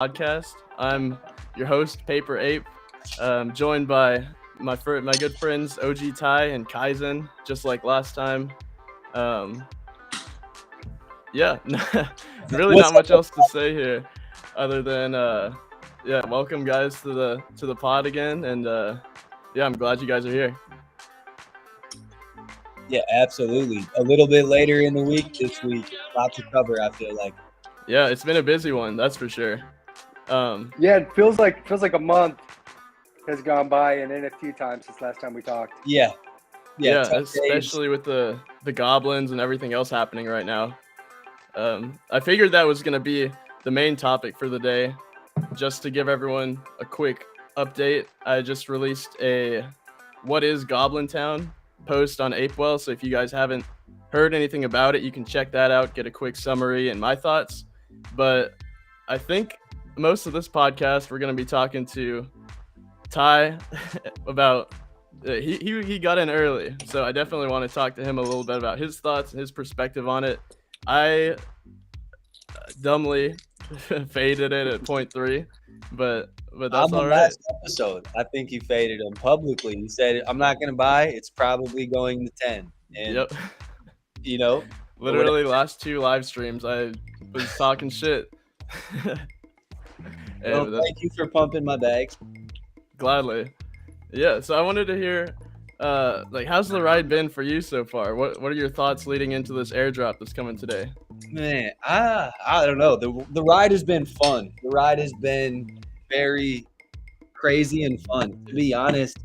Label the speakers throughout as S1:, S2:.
S1: podcast. I'm your host, Paper Ape, joined by my good friends OG Ty and Kaizen, just like last time. Um, yeah, really
S2: What's
S1: not much
S2: up?
S1: else to say here, other than yeah, welcome guys to the pod again, and yeah, I'm glad you guys are here.
S2: Yeah, absolutely. A little bit later in the week this week, lot to cover. I feel like.
S1: Yeah, it's been a busy one, that's for sure. Um,
S3: Yeah, it feels like a month has gone by in NFT time since last time we talked.
S2: Yeah, yeah.
S1: yeah,
S2: 10 days.
S1: especially with the goblins and everything else happening right now. I figured that was going to be the main topic for the day. Just to give everyone a quick update, I just released a "What is Goblin Town" post on Apewell. So if you guys haven't heard anything about it, you can check that out, get a quick summary and my thoughts. But I think most of this podcast we're going to be talking to Ty about. He got in early, so I definitely want to talk to him a little bit about his thoughts and his perspective on it. I dumbly faded it at point three, but that's
S2: On the
S1: all right.
S2: last episode, I think he faded him publicly. He said, "I'm not going to buy. It's probably going to 10." And
S1: Yep,
S2: you know, or whatever.
S1: literally last two live streams I was talking shit.
S2: Well,
S1: And that's
S2: thank you for pumping my bags.
S1: gladly. Yeah, so I wanted to hear, like, how's the ride been for you so far? What are your thoughts leading into this airdrop that's coming today?
S2: Man, I don't know. The ride has been fun. The ride has been very crazy and fun, to be honest.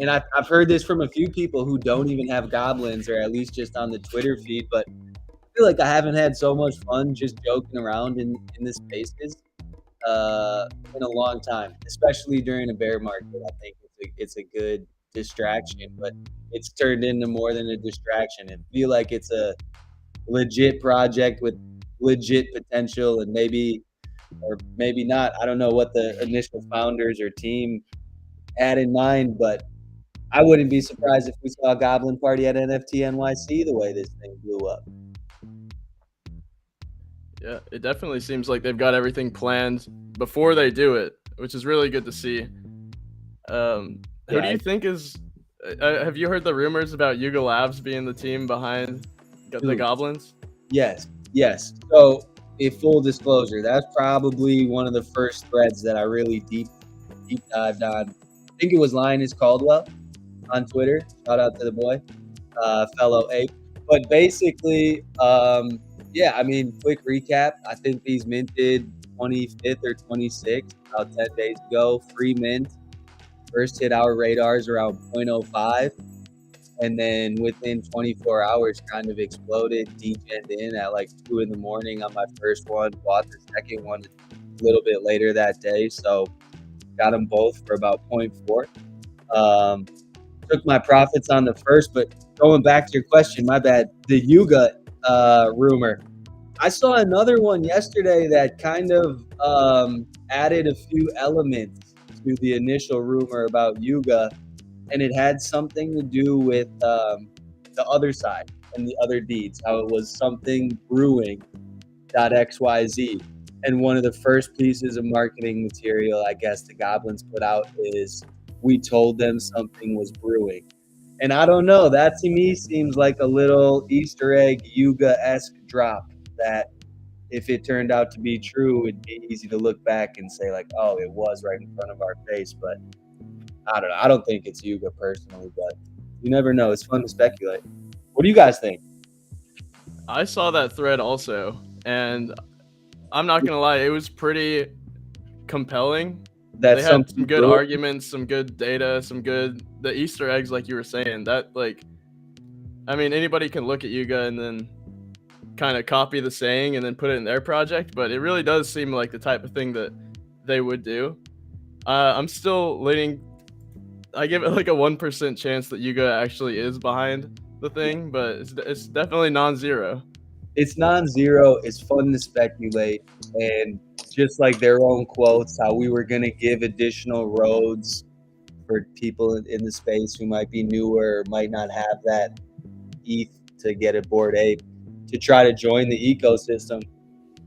S2: And I've heard this from a few people who don't even have goblins, or at least just on the Twitter feed. But I feel like I haven't had so much fun just joking around in the spaces in a long time, especially during a bear market. I think it's a good distraction, but it's turned into more than a distraction. I feel like it's a legit project with legit potential, and maybe or maybe not. I don't know what the initial founders or team had in mind, but I wouldn't be surprised if we saw a goblin party at NFT NYC the way this thing blew up.
S1: Yeah, it definitely seems like they've got everything planned before they do it, which is really good to see. Who do
S2: Yeah,
S1: you think is? Have you heard the rumors about Yuga Labs being the team behind the
S2: dude,
S1: Goblins?
S2: yes, yes. So, a full disclosure, that's probably one of the first threads that I really deep dived on. I think it was Linus Caldwell on Twitter. Shout out to the boy, fellow ape. But basically, yeah, I mean, quick recap. I think these minted 25th or 26th, about 10 days ago. Free mint. First hit our radars around 0.05. And then within 24 hours, kind of exploded, degened in at like 2 in the morning on my first one. Bought the second one a little bit later that day. So got them both for about 0.4. Took my profits on the first, but going back to your question, my bad. The Yuga rumor. I saw another one yesterday that kind of added a few elements to the initial rumor about Yuga, and it had something to do with the other side and the other deeds. How it was something brewing .xyz, and one of the first pieces of marketing material I guess the Goblins put out is we told them something was brewing. And I don't know, that to me seems like a little Easter egg Yuga-esque drop that if it turned out to be true, it'd be easy to look back and say like, oh, it was right in front of our face. But I don't know. I don't think it's Yuga personally, but you never know. It's fun to speculate. What do you guys think?
S1: I saw that thread also, and I'm not gonna lie, it was pretty compelling.
S2: That's
S1: They had
S2: something
S1: some good
S2: brewing?
S1: arguments, some good data, the Easter eggs, like you were saying. That, like, I mean, anybody can look at Yuga and then kind of copy the saying and then put it in their project, but it really does seem like the type of thing that they would do. I'm still leaning. I give it like a 1% chance that Yuga actually is behind the thing, but it's definitely non-zero.
S2: It's non-zero. It's fun to speculate, and just like their own quotes, how we were going to give additional roads for people in the space who might be newer, or might not have that ETH to get a Bored Ape to try to join the ecosystem.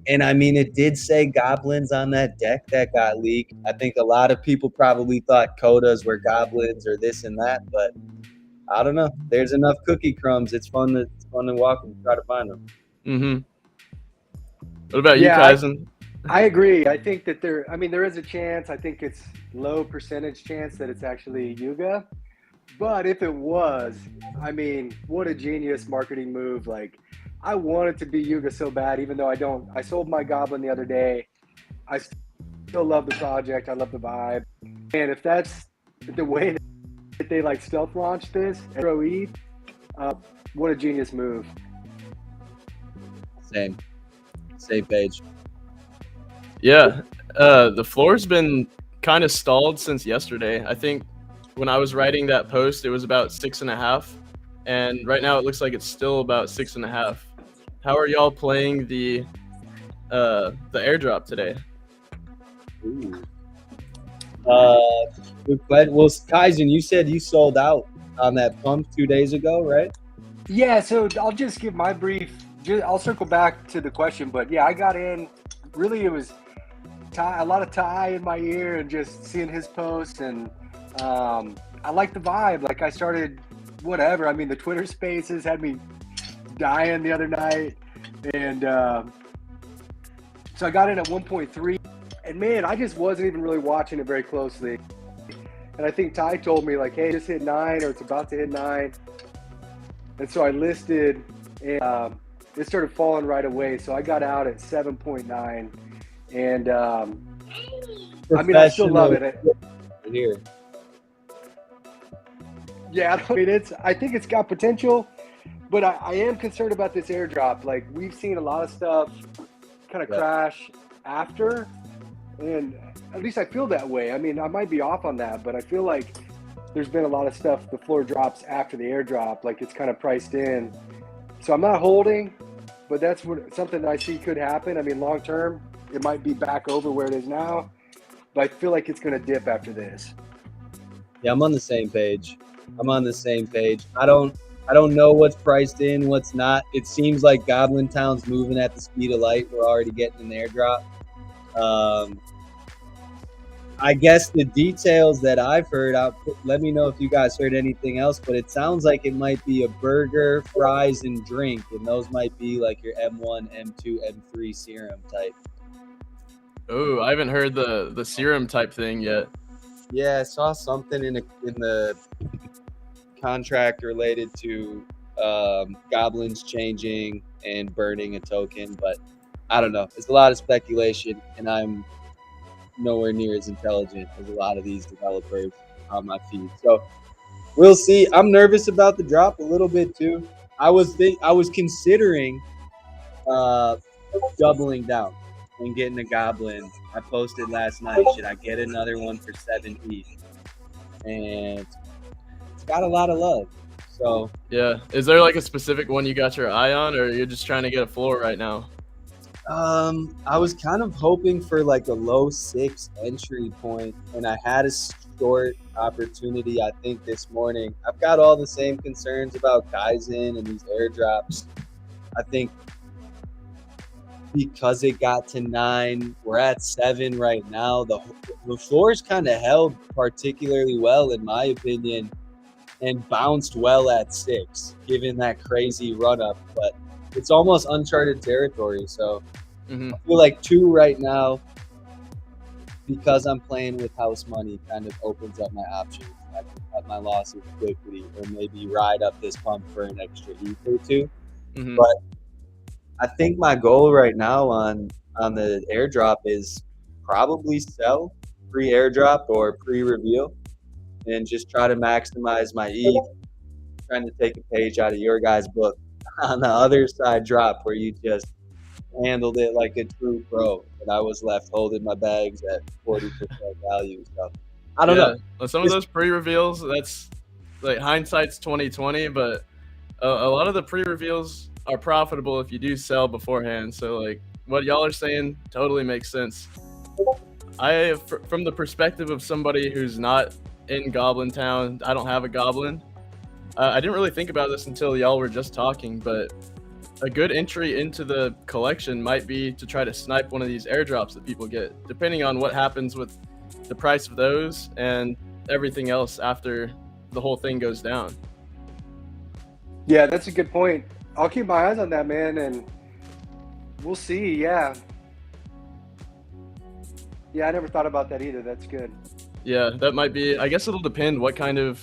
S2: And I mean, it did say goblins on that deck that got leaked. I think a lot of people probably thought Codas were goblins or this and that, but I don't know. There's enough cookie crumbs. It's fun to walk and try to find them.
S1: Mm-hmm. What about you,
S3: Yeah,
S1: Kaizen?
S3: I agree. I think that there is a chance. I think it's low percentage chance that it's actually Yuga. But if it was, I mean, what a genius marketing move. Like, I wanted to be Yuga so bad, even though I don't. I sold my Goblin the other day. I still love the project. I love the vibe. And if that's the way that they like stealth launched this, ROE, what a genius move.
S2: Same page.
S1: Yeah, the floor's been kind of stalled since yesterday. I think when I was writing that post, it was about 6.5, and right now it looks like it's still about 6.5. How are y'all playing the airdrop today?
S2: Ooh. Good question. Well, Kaizen, you said you sold out on that pump 2 days ago, right?
S3: Yeah, so I'll just give my brief. I'll circle back to the question, but yeah, I got in. Really, it was a lot of Ty in my ear and just seeing his posts, and I like the vibe. Like, I started whatever. I mean, the Twitter Spaces had me dying the other night, and so I got in at 1.3, and man, I just wasn't even really watching it very closely. And I think Ty told me, like, hey, just hit 9, or it's about to hit 9, and so I listed, and it started falling right away. So I got out at 7.9, and I mean, I still love it.
S2: Here.
S3: Yeah, I think it's got potential, but I am concerned about this airdrop. Like, we've seen a lot of stuff kind of crash after, and at least I feel that way. I mean, I might be off on that, but I feel like there's been a lot of stuff, the floor drops after the airdrop, like it's kind of priced in. So I'm not holding, but that's something that I see could happen. I mean, long term, it might be back over where it is now, but I feel like it's going to dip after this.
S2: Yeah, I'm on the same page. I don't know what's priced in, what's not. It seems like Goblin Town's moving at the speed of light. We're already getting an airdrop. I guess the details that I've heard, let me know if you guys heard anything else, but it sounds like it might be a burger, fries, and drink, and those might be like your M1, M2, M3 serum type.
S1: Oh, I haven't heard the serum type thing yet.
S2: Yeah, I saw something in the contract related to goblins changing and burning a token, but I don't know. It's a lot of speculation, and I'm nowhere near as intelligent as a lot of these developers on my feed. So we'll see. I'm nervous about the drop a little bit too. I was considering doubling down and getting a goblin. I posted last night, should I get another one for 7 ETH? And it's got a lot of love. So
S1: yeah, is there like a specific one you got your eye on, or you're just trying to get a floor right now?
S2: I was kind of hoping for like a low 6 entry point, and I had a short opportunity, I think, this morning. I've got all the same concerns about Kaizen and these airdrops. I think because it got to 9, we're at 7 right now. The floor's kind of held particularly well, in my opinion, and bounced well at 6, given that crazy run up. But it's almost uncharted territory. So I feel like 2 right now, because I'm playing with house money, kind of opens up my options. I can cut my losses quickly, or maybe ride up this pump for an extra ETH or 2. But I think my goal right now on the airdrop is probably sell pre-airdrop or pre-reveal, and just try to maximize my ETH, trying to take a page out of your guys' book on the other side drop, where you just handled it like a true pro, and I was left holding my bags at 40% value. So I don't know.
S1: Well, some of those pre-reveals, that's like hindsight's 2020, but a lot of the pre-reveals are profitable if you do sell beforehand. So like what y'all are saying totally makes sense. From the perspective of somebody who's not in Goblin Town, I don't have a goblin. I didn't really think about this until y'all were just talking, but a good entry into the collection might be to try to snipe one of these airdrops that people get, depending on what happens with the price of those and everything else after the whole thing goes down.
S3: Yeah, that's a good point. I'll keep my eyes on that, man, and we'll see. Yeah, I never thought about that either. That's good.
S1: Yeah, that might be. I guess it'll depend what kind of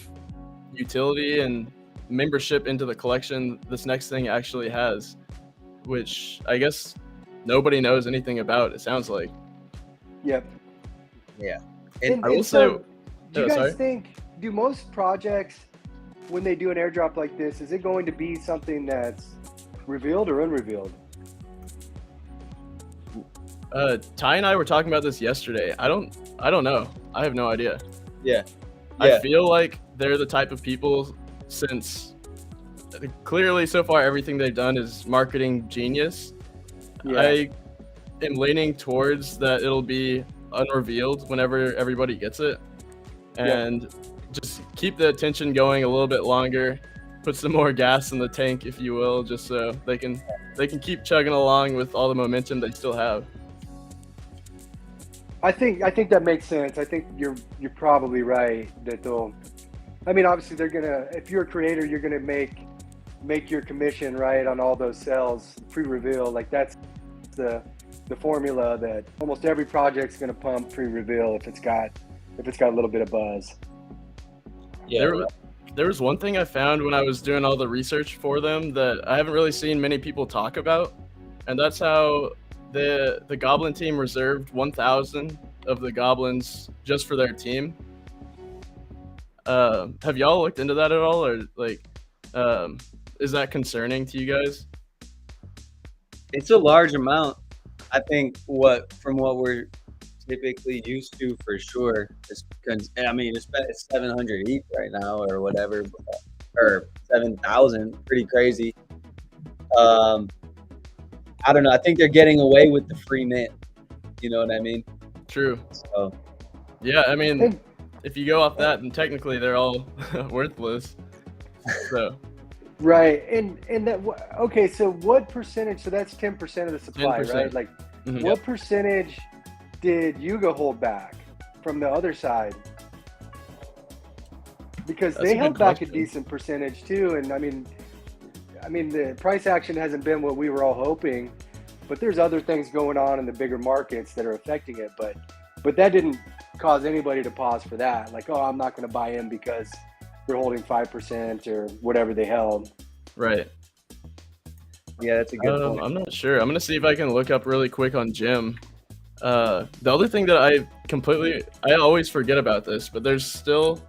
S1: utility and membership into the collection this next thing actually has, which I guess nobody knows anything about. It sounds like.
S3: Yep.
S2: Yeah.
S3: And
S1: I will
S3: so,
S1: say-
S3: do you
S1: oh,
S3: guys
S1: sorry.
S3: think? Do most projects, when they do an airdrop like this, is it going to be something that's revealed or unrevealed?
S1: Ty and I were talking about this yesterday. I don't know. I have no idea.
S2: Yeah.
S1: I feel like they're the type of people, since clearly so far everything they've done is marketing genius.
S3: Yeah.
S1: I am leaning towards that it'll be unrevealed whenever everybody gets it, and just keep the attention going a little bit longer, put some more gas in the tank, if you will, just so they can keep chugging along with all the momentum they still have.
S3: I think that makes sense. I think you're probably right that they'll. I mean, obviously they're gonna. If you're a creator, you're gonna make your commission right on all those sales pre-reveal. Like that's the formula that almost every project's gonna pump pre-reveal if it's got a little bit of buzz.
S2: Yeah.
S1: There was one thing I found when I was doing all the research for them that I haven't really seen many people talk about, and that's how the Goblin team reserved 1,000 of the Goblins just for their team. Have y'all looked into that at all, or like, is that concerning to you guys?
S2: It's a large amount. I think from what we're typically used to, for sure. It's because, I mean, it's 700 each right now or whatever, or 7,000. Pretty crazy. I don't know. I think they're getting away with the free mint. You know what I mean?
S1: True.
S2: So
S1: Yeah, I mean, if you go off that, then technically they're all worthless. So
S3: Right, and that okay. So what percentage? So that's 10% of the supply,
S1: 10%.
S3: right? Like,
S1: mhm.
S3: what percentage did Yuga hold back from the other side? Because
S1: That's
S3: they
S1: a good
S3: held back a
S1: question.
S3: decent percentage too, and I mean, the price action hasn't been what we were all hoping, but there's other things going on in the bigger markets that are affecting it. But that didn't cause anybody to pause for that. Like, oh, I'm not going to buy in because they're holding 5% or whatever they held.
S1: Right.
S2: yeah, that's a good point.
S1: I'm not sure. I'm gonna see if I can look up really quick on Jim. The other thing that I always forget about this, but there's still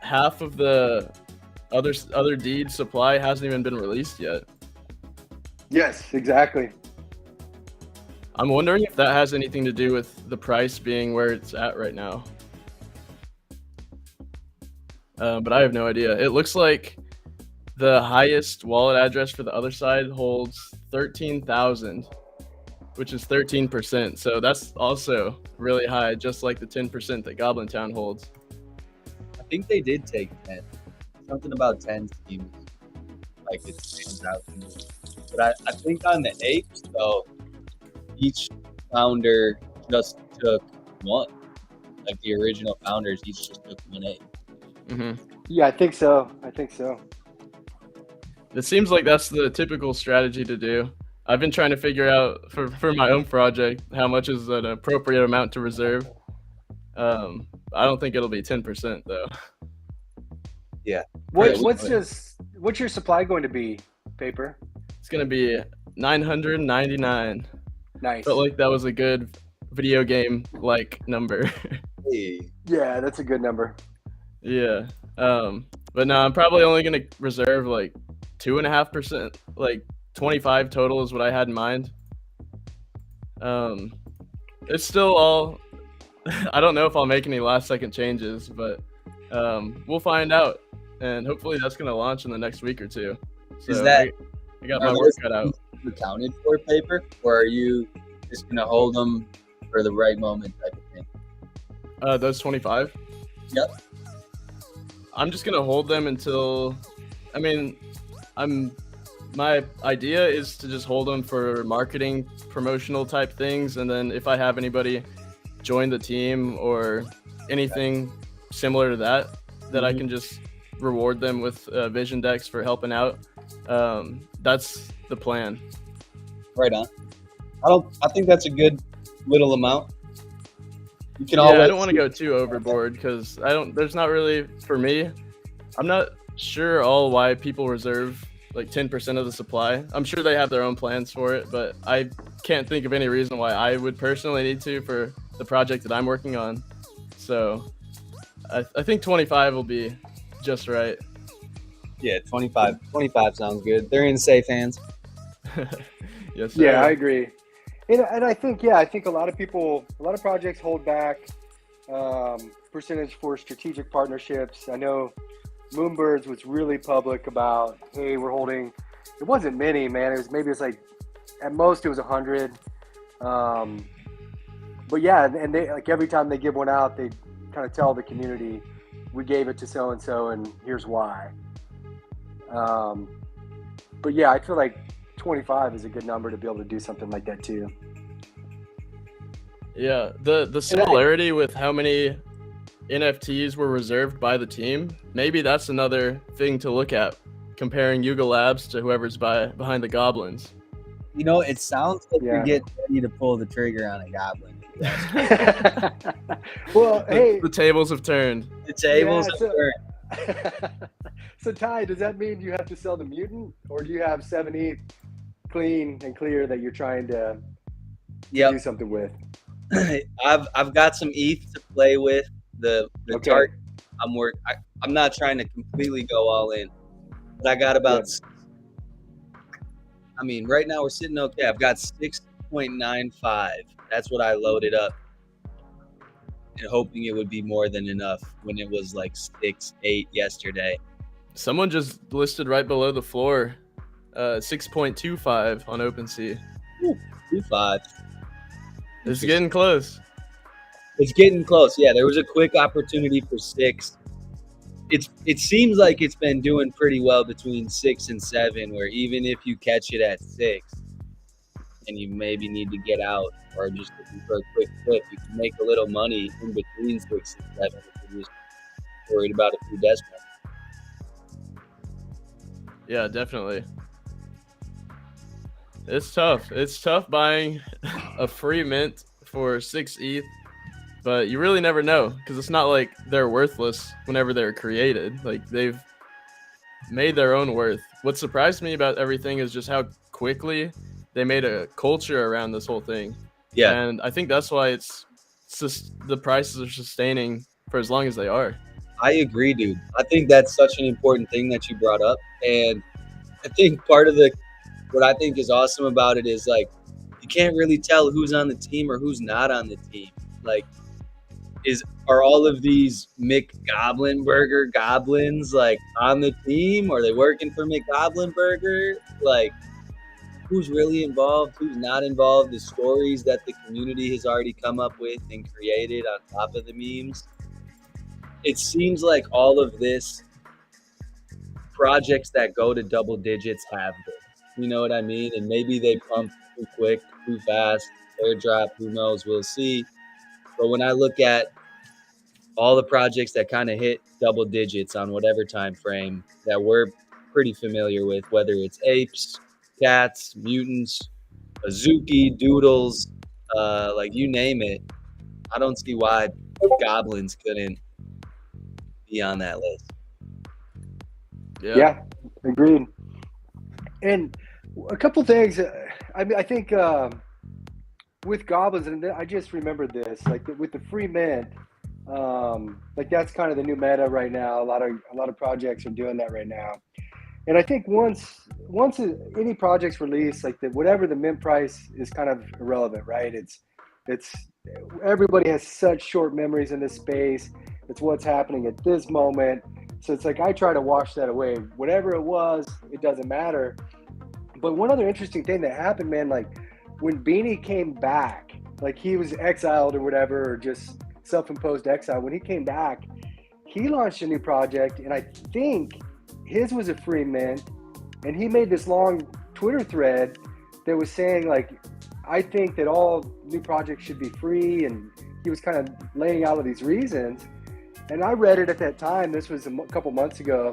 S1: half of the other deed supply hasn't even been released yet.
S3: Yes, exactly.
S1: I'm wondering if that has anything to do with the price being where it's at right now. But I have no idea. It looks like the highest wallet address for the other side holds 13,000, which is 13%. So that's also really high, just like the 10% that Goblin Town holds.
S2: I think they did take 10. Something about 10 seems like it stands out to me. But I think on the apes, though, each founder just took one. Like the original founders each just took one ape.
S1: Mm-hmm.
S3: Yeah, I think so.
S1: It seems like that's the typical strategy to do. I've been trying to figure out for my own project how much is an appropriate amount to reserve. I don't think it'll be 10% though.
S2: Yeah.
S3: What's your supply going to be, Paper?
S1: It's gonna be 999.
S3: Nice.
S1: Felt like that was a good video game like number.
S2: Hey.
S3: Yeah, that's a good number.
S1: Yeah. But no, I'm probably only gonna reserve like 2.5%, like 25 total is what I had in mind. It's still all. I don't know if I'll make any last second changes, but we'll find out, and hopefully that's gonna launch in the next week or two. So
S2: Is that-
S1: I got
S2: are
S1: my work
S2: those
S1: cut out.
S2: accounted for, Paper, or are you just gonna hold them for the right moment type of thing?
S1: Those 25.
S2: Yep.
S1: I'm just gonna hold them until. I mean, I'm my idea is to just hold them for marketing, promotional type things, and then if I have anybody join the team or anything similar to that, I can just reward them with vision decks for helping out. That's the plan.
S2: Right on. I think that's a good little amount. You can
S1: Yeah,
S2: always.
S1: I don't want to go too overboard because there's not really, for me, I'm not sure why people reserve like 10% of the supply. I'm sure they have their own plans for it, but I can't think of any reason why I would personally need to for the project that I'm working on. So I think 25 will be just right.
S2: Yeah, 25 sounds good. They're in safe hands.
S1: Yes, sir.
S3: Yeah, I agree. And I think a lot of projects hold back percentage for strategic partnerships. I know Moonbirds was really public about, hey, we're holding. It wasn't many, man. It was like at most it was 100. But yeah, and they like every time they give one out, they kind of tell the community, we gave it to so and so, and here's why. But yeah, I feel like 25 is a good number to be able to do something like that too.
S1: Yeah, the similarity with how many NFTs were reserved by the team, maybe that's another thing to look at, comparing Yuga Labs to whoever's behind the Goblins.
S2: You know, it sounds like you're getting ready to pull the trigger on a goblin.
S3: Well, hey,
S1: the tables have turned.
S2: The tables have turned.
S3: So Ty, does that mean you have to sell the mutant, or do you have 7 ETH clean and clear that you're trying to do something with?
S2: I've got some ETH to play with. The target I'm not trying to completely go all in, but I got about. I mean, right now we're sitting okay. I've got 6.95. That's what I loaded up, and hoping it would be more than enough when it was like 6.8 yesterday.
S1: Someone just listed right below the floor, 6.25 on OpenSea.
S2: 2.5.
S1: It's getting close.
S2: It's getting close. Yeah, there was a quick opportunity for 6. It seems like it's been doing pretty well between 6 and 7, where even if you catch it at 6 and you maybe need to get out or just looking for a quick flip, you can make a little money in between 6 and 7 if you're just worried about a few decimals.
S1: Yeah, definitely. It's tough. It's tough buying a free mint for 6 ETH, but you really never know because it's not like they're worthless whenever they're created. Like, they've made their own worth. What surprised me about everything is just how quickly they made a culture around this whole thing.
S2: Yeah.
S1: And I think that's why the prices are sustaining for as long as they are.
S2: I agree, dude. I think that's such an important thing that you brought up. And I think part of what I think is awesome about it is, like, you can't really tell who's on the team or who's not on the team. Like, are all of these McGoblinburger goblins like on the team? Are they working for McGoblinburger? Like, who's really involved? Who's not involved? The stories that the community has already come up with and created on top of the memes. It seems like all of this projects that go to double digits have this. You know what I mean? And maybe they pump too quick, too fast, airdrop, who knows? We'll see. But when I look at all the projects that kind of hit double digits on whatever time frame that we're pretty familiar with, whether it's apes, cats, mutants, Azuki, doodles, like you name it, I don't see why goblins couldn't be on that list.
S3: Yeah, agreed. And a couple things. I think with goblins, and I just remembered this, like with the free mint, like that's kind of the new meta right now. A lot of projects are doing that right now. And I think once any project's released, like whatever the mint price is kind of irrelevant, right? It's everybody has such short memories in this space. It's what's happening at this moment. So it's like I try to wash that away. Whatever it was, it doesn't matter. But one other interesting thing that happened, man, like when Beanie came back, like he was exiled or whatever, or just self-imposed exile. When he came back, he launched a new project, and I think his was a free mint, and he made this long Twitter thread that was saying like, I think that all new projects should be free, and he was kind of laying out all these reasons. And I read it at that time. This was a couple months ago.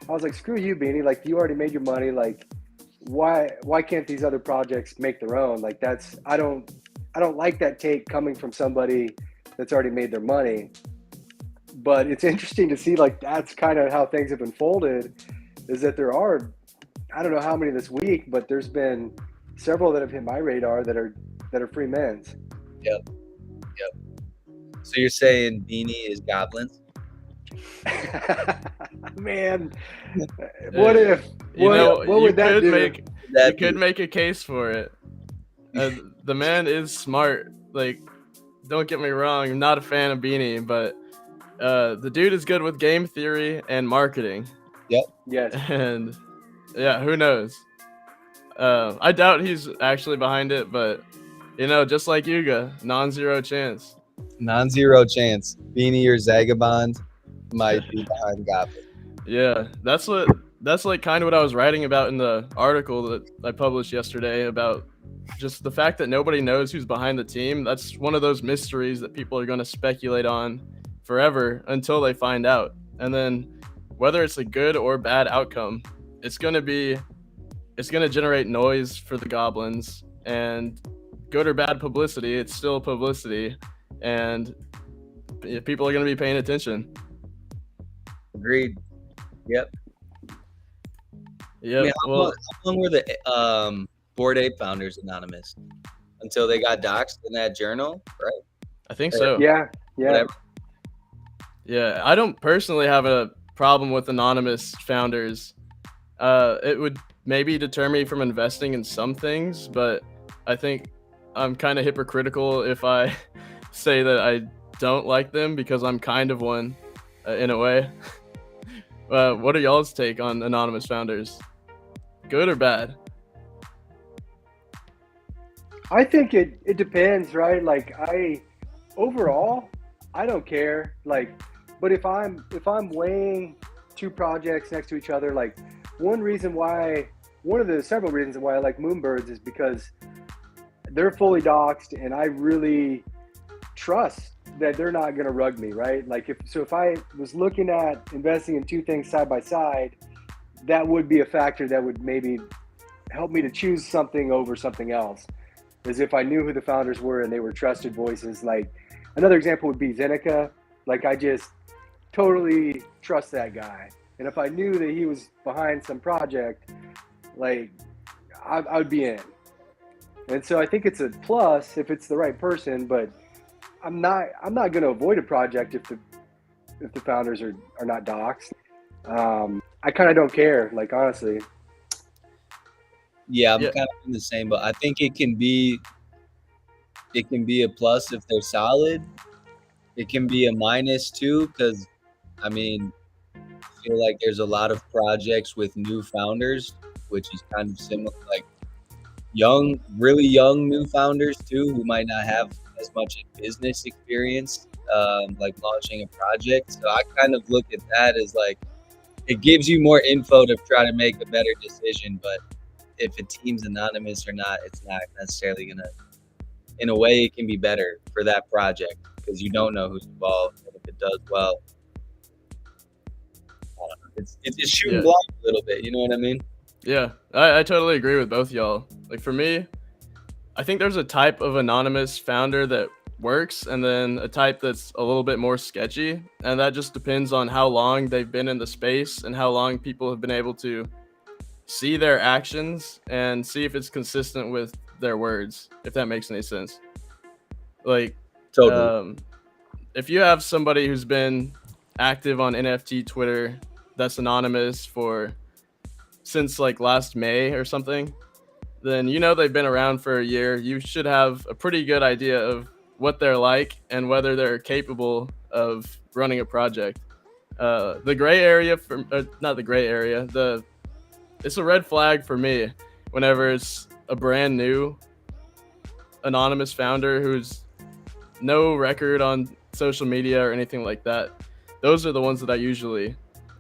S3: I was like, screw you, Beanie. Like, you already made your money. Like, why can't these other projects make their own? Like, that's I don't like that take coming from somebody that's already made their money. But it's interesting to see, like, that's kind of how things have unfolded, is that there are, I don't know how many this week, but there's been several that have hit my radar that are free men's.
S2: Yep. So you're saying Beanie is goblins?
S3: Man, what if? What would that do?
S1: You could make a case for it. The man is smart. Like, don't get me wrong, I'm not a fan of Beanie, but the dude is good with game theory and marketing.
S2: Yep.
S3: Yes.
S1: And yeah, who knows? I doubt he's actually behind it, but just like Yuga, non-zero chance.
S2: Non-zero chance. Beanie or Zagabond might be behind Goblin.
S1: Yeah, that's like kind of what I was writing about in the article that I published yesterday about just the fact that nobody knows who's behind the team. That's one of those mysteries that people are going to speculate on forever until they find out. And then whether it's a good or bad outcome, it's going to generate noise for the Goblins, and good or bad publicity, it's still publicity, and people are going to be paying attention.
S2: Agreed. Yep.
S1: Yeah.
S2: I mean, how long were the Bored Ape founders anonymous? Until they got doxxed in that journal, right?
S1: I think so.
S3: Yeah.
S2: Whatever.
S1: Yeah, I don't personally have a problem with anonymous founders. It would maybe deter me from investing in some things, but I think I'm kind of hypocritical if I say that I don't like them, because I'm kind of one in a way. What are y'all's take on anonymous founders? Good or bad?
S3: I think it depends, right? Like, overall, I don't care. Like, but if I'm weighing two projects next to each other, like, one of the several reasons why I like Moonbirds is because they're fully doxxed, and I really trust that they're not going to rug me, right? Like, if I was looking at investing in two things side by side, that would be a factor that would maybe help me to choose something over something else, is if I knew who the founders were and they were trusted voices. Like, another example would be Zeneca. Like, I just totally trust that guy. And if I knew that he was behind some project, like, I would be in. And so I think it's a plus if it's the right person, but I'm not going to avoid a project if the founders are not doxxed. I kind of don't care, like, honestly.
S2: Yeah, I'm kind of in the same, but I think it can be a plus if they're solid. It can be a minus too, because I mean, I feel like there's a lot of projects with new founders, which is kind of similar, like really young new founders too, who might not have as much business experience, like launching a project. So I kind of look at that as like, it gives you more info to try to make a better decision. But if a team's anonymous or not, it's not necessarily gonna. In a way, it can be better for that project because you don't know who's involved, and if it does well, it's shooting blind a little bit. You know what I mean?
S1: Yeah, I totally agree with both y'all. Like, for me, I think there's a type of anonymous founder that works, and then a type that's a little bit more sketchy, and that just depends on how long they've been in the space and how long people have been able to see their actions and see if it's consistent with their words, if that makes any sense. Like,
S2: totally.
S1: If you have somebody who's been active on NFT Twitter that's anonymous since like last May or something, then they've been around for a year. You should have a pretty good idea of what they're like and whether they're capable of running a project. The gray area not the gray area, it's a red flag for me whenever it's a brand new anonymous founder who's no record on social media or anything like that. Those are the ones that I usually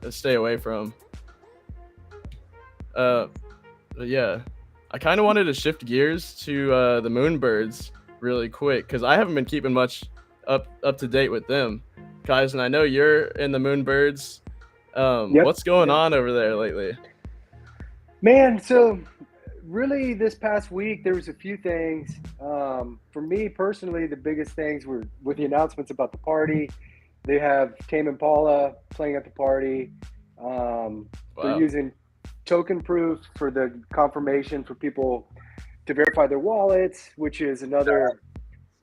S1: stay away from. But yeah, I kind of wanted to shift gears to the Moonbirds really quick because I haven't been keeping much up to date with them, guys. And I know you're in the Moonbirds.
S3: Yep.
S1: What's going
S3: Yep.
S1: on over there lately?
S3: Man, so really this past week there was a few things. For me personally, the biggest things were with the announcements about the party. They have Tame Impala playing at the party. They're
S1: Wow.
S3: using token proof for the confirmation for people to verify their wallets, which is another,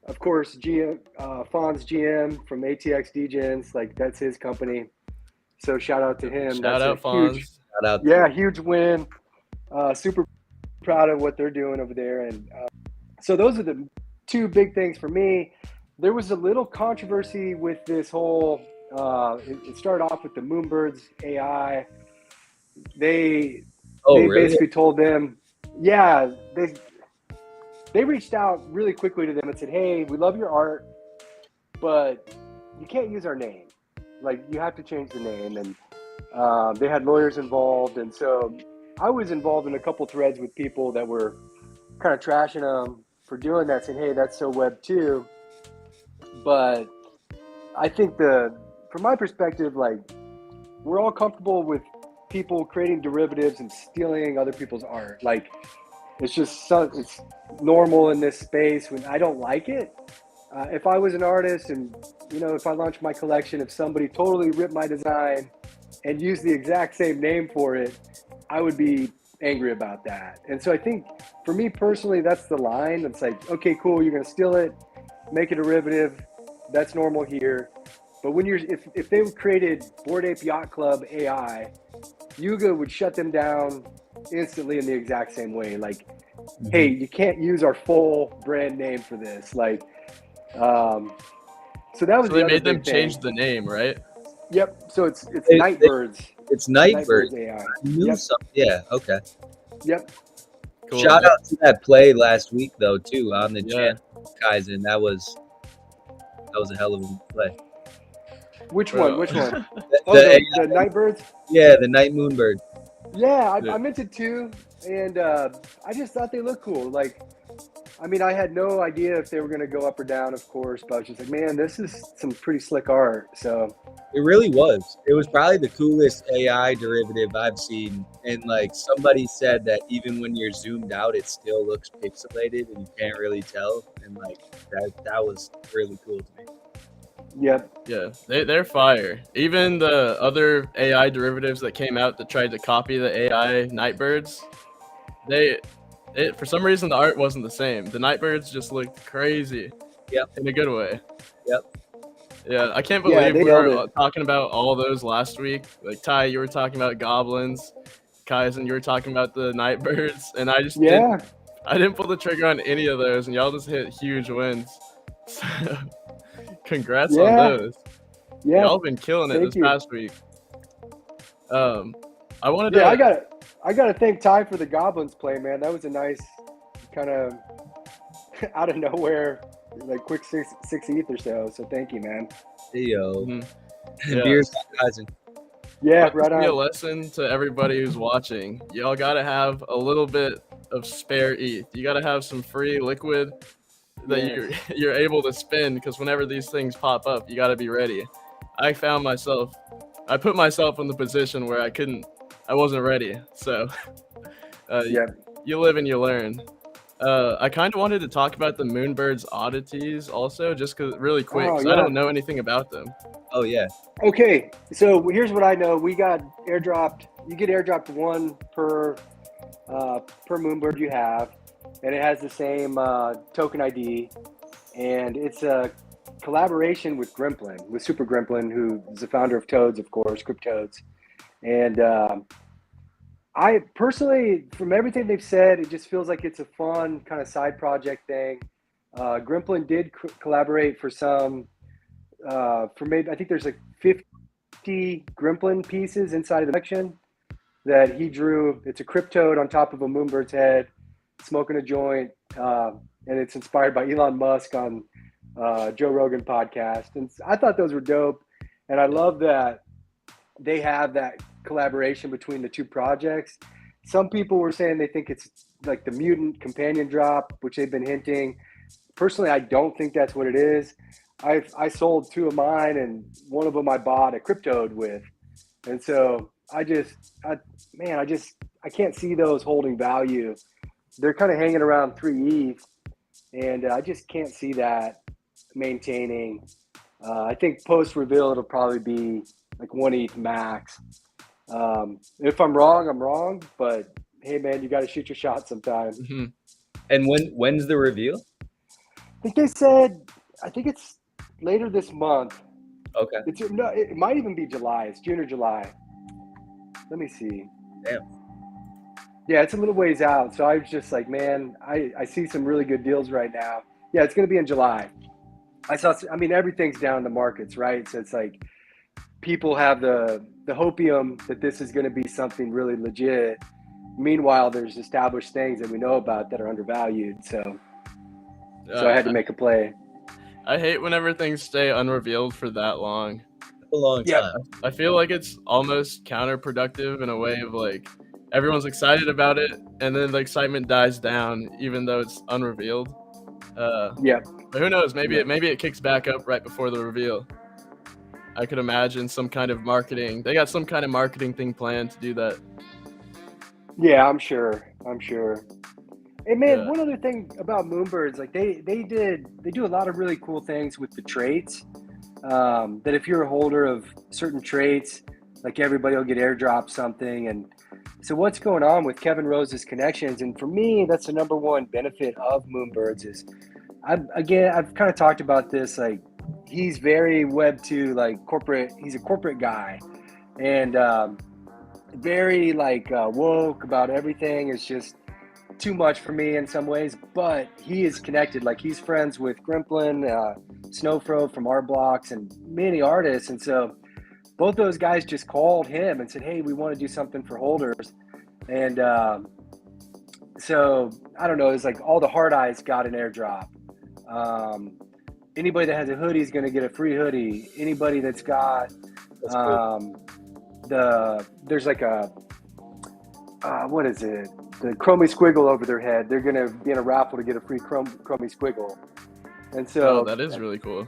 S3: of course, Fonz GM from ATX Degens, like that's his company. So shout out to him.
S1: Shout
S3: That's a
S1: out
S3: huge,
S1: Fonz.
S2: Shout out.
S3: yeah, huge win. Super proud of what they're doing over there. And so those are the two big things for me. There was a little controversy with this whole, it started off with the Moonbirds AI. They
S2: Really?
S3: basically told them, yeah, they reached out really quickly to them and said, hey, we love your art, but you can't use our name. Like, you have to change the name. And they had lawyers involved. And so I was involved in a couple threads with people that were kind of trashing them for doing that, saying, hey, that's so Web 2. But I think from my perspective, like, we're all comfortable with people creating derivatives and stealing other people's art. Like, it's just it's normal in this space. When I don't like it, if I was an artist and, if I launched my collection, if somebody totally ripped my design and used the exact same name for it, I would be angry about that. And so I think for me personally, that's the line. It's like, okay, cool, you're going to steal it, make a derivative. That's normal here. But when if they created Bored Ape Yacht Club AI, Yuga would shut them down instantly in the exact same way. Like, hey, you can't use our full brand name for this. Like, so that was
S1: So
S3: the
S1: they
S3: other
S1: made them
S3: big thing.
S1: change the name, right?
S3: Yep. So it's Nightbirds.
S2: It's Nightbirds.
S3: AI.
S2: I knew
S3: Yep.
S2: something. Yeah. Okay.
S3: Yep.
S1: Cool.
S2: Shout out to that play last week though too on the
S1: Yeah.
S2: channel Kaizen. That was a hell of a play.
S3: Which
S1: Bro.
S3: one? Which one?
S2: The
S3: The Nightbirds.
S2: Yeah, the Night Moonbird.
S3: Yeah,
S1: Yeah.
S3: I meant it too, and I just thought they looked cool. Like, I mean, I had no idea if they were going to go up or down, of course, but I was just like, man, this is some pretty slick art. So
S2: It really was. It was probably the coolest AI derivative I've seen. And like somebody said that even when you're zoomed out, it still looks pixelated and you can't really tell. And like that was really cool to me.
S3: yep.
S1: Yeah, they're fire. Even the other AI derivatives that came out that tried to copy the AI Nightbirds, for some reason the art wasn't the same. The Nightbirds just looked crazy.
S2: Yep.
S1: In a good way.
S2: Yep.
S1: Yeah, I can't
S3: Yeah,
S1: believe
S3: they
S1: we
S3: nailed
S1: were
S3: it.
S1: talking about all those last week. Like Ty, you were talking about goblins. Kaizen, you were talking about the Nightbirds, and I just
S3: Yeah.
S1: didn't pull the trigger on any of those, and y'all just hit huge wins. So, congrats on
S3: Yeah.
S1: those.
S3: Yeah.
S1: Y'all been killing it
S3: Thank
S1: this
S3: you.
S1: past week. I wanted
S3: Yeah,
S1: to.
S3: I gotta thank Ty for the Goblins play, man. That was a nice kind of out of nowhere, like quick six ETH or so. So thank you, man.
S2: Hey, yo.
S1: Mhm. Yeah.
S2: Beers Kaizen.
S3: Yeah,
S1: Let this
S3: right
S1: be a
S3: on.
S1: lesson to everybody who's watching. Y'all gotta have a little bit of spare ETH. You gotta have some free liquid that
S3: Yes.
S1: you're able to spend, because whenever these things pop up, you gotta be ready. I put myself in the position where I wasn't ready. So
S3: Yep.
S1: you live and you learn. I kind of wanted to talk about the Moonbirds oddities also, just really quick,
S3: Oh,
S1: because I
S3: yeah.
S1: don't know anything about them.
S2: Oh yeah.
S3: Okay, so here's what I know. We got airdropped. You get airdropped one per Moonbird you have, and it has the same token ID, and it's a collaboration with Grimplin, with Super Grimplin, who is the founder of Toads, of course, Cryptoads. And I personally, from everything they've said, it just feels like it's a fun kind of side project thing. Grimplin did collaborate for some, for maybe, I think there's like 50 Grimplin pieces inside of the collection that he drew. It's a Cryptoad on top of a Moonbird's head, smoking a joint, and it's inspired by Elon Musk on Joe Rogan podcast. And I thought those were dope, and I love that they have that collaboration between the two projects. Some people were saying they think it's like the mutant companion drop, which they've been hinting. Personally, I don't think that's what it is. I sold 2 of mine, and one of them I bought a cryptode with, and so I can't see those holding value. They're kind of hanging around 3 ETH, and I just can't see that maintaining. I think post reveal it'll probably be like 1 ETH max. If I'm wrong, I'm wrong. But hey, man, you got to shoot your shot sometime.
S1: Mm-hmm.
S2: And when's the reveal?
S3: I think they said. I think it's later this month.
S2: Okay.
S3: It might even be July. It's June or July. Let me see.
S2: Damn.
S3: Yeah, it's a little ways out. So I was just like, man, I see some really good deals right now. Yeah, it's going to be in July. I mean, everything's down in the markets, right? So it's like people have the hopium that this is going to be something really legit. Meanwhile, there's established things that we know about that are undervalued. So I had to make a play.
S1: I hate whenever things stay unrevealed for that long.
S2: A long time.
S1: I feel like it's almost counterproductive in a way of like everyone's excited about it, and then the excitement dies down even though it's unrevealed. But who knows? Maybe it kicks back up right before the reveal. I could imagine some kind of marketing. They got some kind of marketing thing planned to do that.
S3: Yeah, I'm sure. Hey man, one other thing about Moonbirds, like they do a lot of really cool things with the traits. That if you're a holder of certain traits, like everybody will get airdropped something. And so what's going on with Kevin Rose's connections? And for me, that's the number one benefit of Moonbirds is I've kind of talked about this, like he's very Web2, like corporate. He's a corporate guy and very like woke about everything. It's just too much for me in some ways, but he is connected. Like he's friends with Grimplin, Snowfro from Art Blocks, and many artists. And so both those guys just called him and said, hey, we want to do something for holders. And so I don't know, it's like all the hard eyes got an airdrop. Anybody that has a hoodie is going to get a free hoodie. Anybody that's got there's like a what is it? The Chromie Squiggle over their head. They're going to be in a raffle to get a free Chromie Squiggle. And so
S1: that is really cool.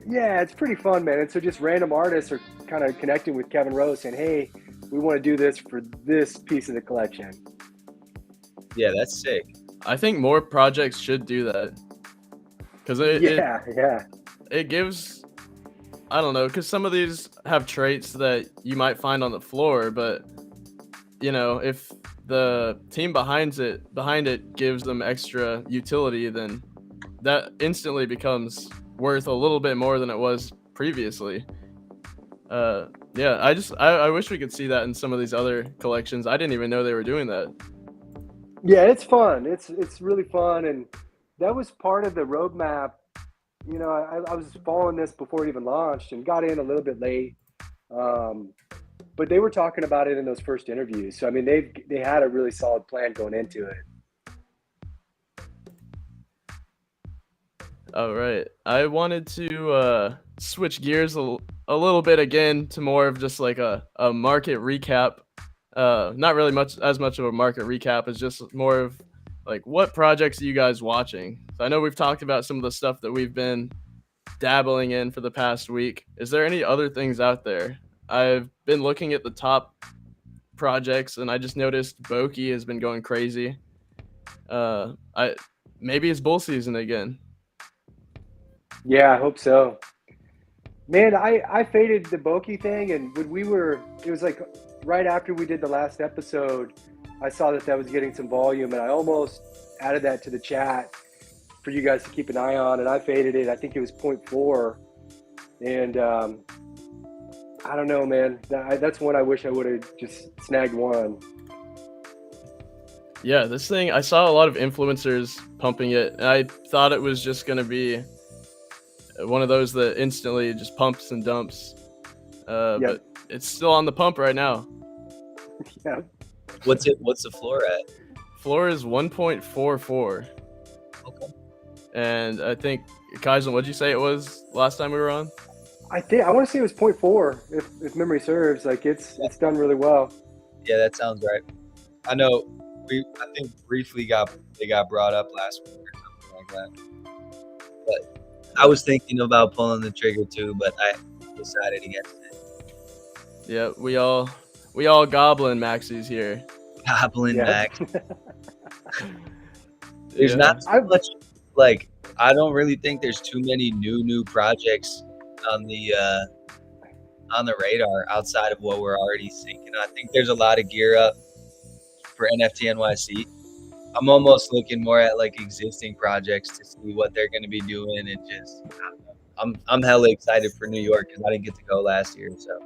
S3: Yeah, it's pretty fun, man. And so just random artists are kind of connecting with Kevin Rose saying, hey, we want to do this for this piece of the collection.
S2: Yeah, that's sick.
S1: I think more projects should do that. Because it gives, I don't know, because some of these have traits that you might find on the floor, but, you know, if the team behind it gives them extra utility, then that instantly becomes worth a little bit more than it was previously. I wish we could see that in some of these other collections. I didn't even know they were doing that.
S3: Yeah, it's fun. It's really fun, and that was part of the roadmap. You know, I was following this before it even launched and got in a little bit late. But they were talking about it in those first interviews. So I mean, they had a really solid plan going into it.
S1: All right. I wanted to switch gears a little bit again to more of just like a market recap. Not really as much of a market recap as just more of like what projects are you guys watching? So I know we've talked about some of the stuff that we've been dabbling in for the past week. Is there any other things out there? I've been looking at the top projects and I just noticed Boki has been going crazy. Maybe it's bull season again.
S3: Yeah, I hope so. Man, I faded the Boki thing, and when it was like right after we did the last episode, I saw that was getting some volume, and I almost added that to the chat for you guys to keep an eye on, and I faded it. I think it was 0.4, and I don't know, man. That's one I wish I would have just snagged one.
S1: Yeah, this thing, I saw a lot of influencers pumping it, and I thought it was just going to be one of those that instantly just pumps and dumps. But it's still on the pump right now.
S3: Yeah.
S2: What's the floor at?
S1: Floor is 1.44.
S2: Okay.
S1: And I think, Kaizen, what'd you say it was last time we were on?
S3: I want to say it was 0.4 if memory serves. Like it's done really well.
S2: Yeah, that sounds right. I know I think briefly they got brought up last week or something like that. But I was thinking about pulling the trigger too, but I decided against it.
S1: Yeah, we all goblin maxis here.
S2: Goblin
S3: Yep.
S2: Max. There's
S1: Yeah.
S2: not so much like I don't really think there's too many new projects on the radar outside of what we're already seeing. I think there's a lot of gear up for NFT NYC. I'm almost looking more at like existing projects to see what they're going to be doing, and just I don't know. I'm hella excited for New York because I didn't get to go last year. So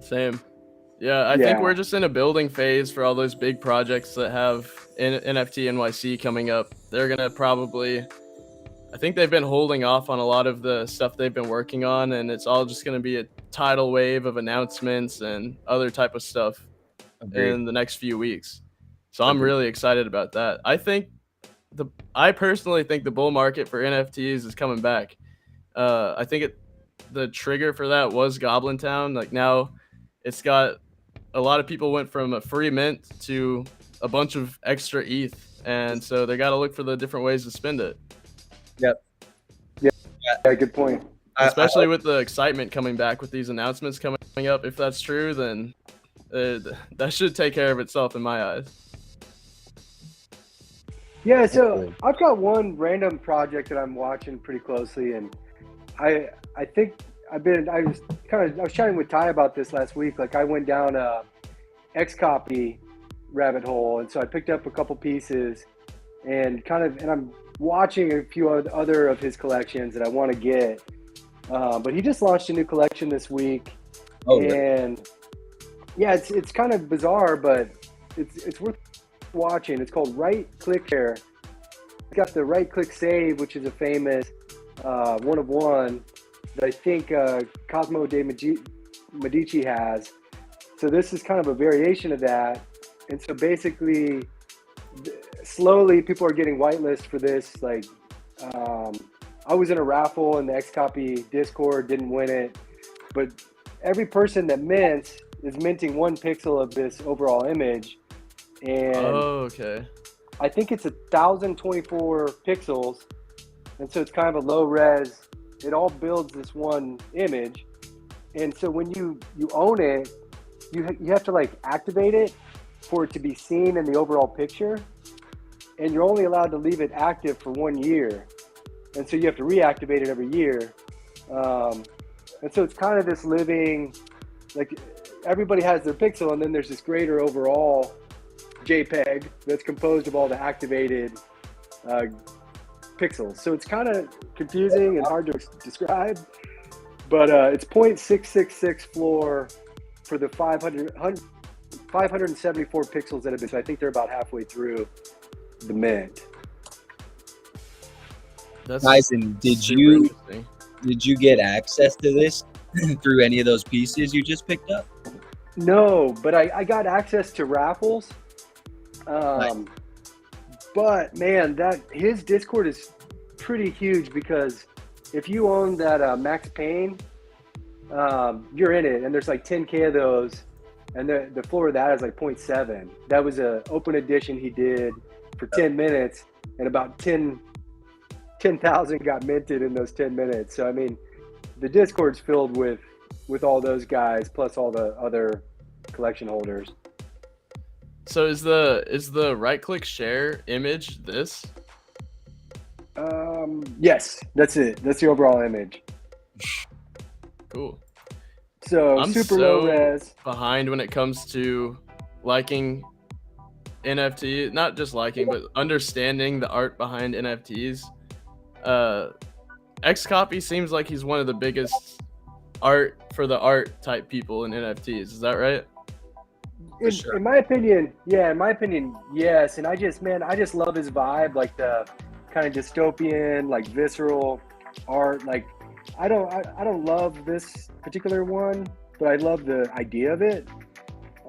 S1: Same. Yeah, I think we're just in a building phase for all those big projects that have NFT NYC coming up. They're going to probably, I think they've been holding off on a lot of the stuff they've been working on, and it's all just going to be a tidal wave of announcements and other type of stuff
S2: agreed.
S1: in the next few weeks. So I'm really excited about that. I personally think the bull market for NFTs is coming back. I think the trigger for that was Goblin Town. Like now it's got a lot of people went from a free mint to a bunch of extra ETH, and so they got to look for the different ways to spend it.
S2: Yep.
S3: Yeah, good point.
S1: Especially with the excitement coming back with these announcements coming up. If that's true, then that should take care of itself in my eyes.
S3: Yeah, so I've got one random project that I'm watching pretty closely, and I think I was chatting with Ty about this last week. Like I went down a Xcopy rabbit hole, and so I picked up a couple pieces, and I'm watching a few other of his collections that I want to get. But he just launched a new collection this week, and yeah, it's kind of bizarre, but it's worth watching. It's called Right Click Share. It's got the Right Click Save, which is a famous one of one that I think Cosmo de Medici has. So this is kind of a variation of that. And so basically, slowly people are getting whitelist for this. Like, I was in a raffle in the Xcopy Discord, didn't win it, but every person that mints is minting 1 pixel of this overall image. And
S1: okay.
S3: I think it's 1,024 pixels, and so it's kind of a low res. It all builds this one image, and so when you own it, you have to like activate it for it to be seen in the overall picture, and you're only allowed to leave it active for 1 year, and so you have to reactivate it every year. And so it's kind of this living, like everybody has their pixel, and then there's this greater overall JPEG that's composed of all the activated pixels. So it's kind of confusing and hard to describe, but it's 0.666 floor for the 574 pixels that have been. So I think they're about halfway through the mint.
S1: That's
S2: Tyson, did you get access to this through any of those pieces you just picked up?
S3: No, but I got access to raffles.
S2: Nice.
S3: But man, his Discord is pretty huge, because if you own that Max Payne, you're in it, and there's like 10K of those, and the floor of that is like 0.7. That was a open edition he did for 10 minutes, and about 10,000 got minted in those 10 minutes. So I mean, the Discord's filled with all those guys, plus all the other collection holders.
S1: So is the right click share image this?
S3: Yes, that's it. That's the overall image.
S1: Cool.
S3: So
S1: I'm
S3: super low res.
S1: Behind when it comes to liking NFT, not just liking, but understanding the art behind NFTs. Xcopy seems like he's one of the biggest art for the art type people in NFTs. Is that right?
S3: In my opinion, yes. And I just love his vibe, like the kind of dystopian, like visceral art. Like I don't love this particular one, but I love the idea of it.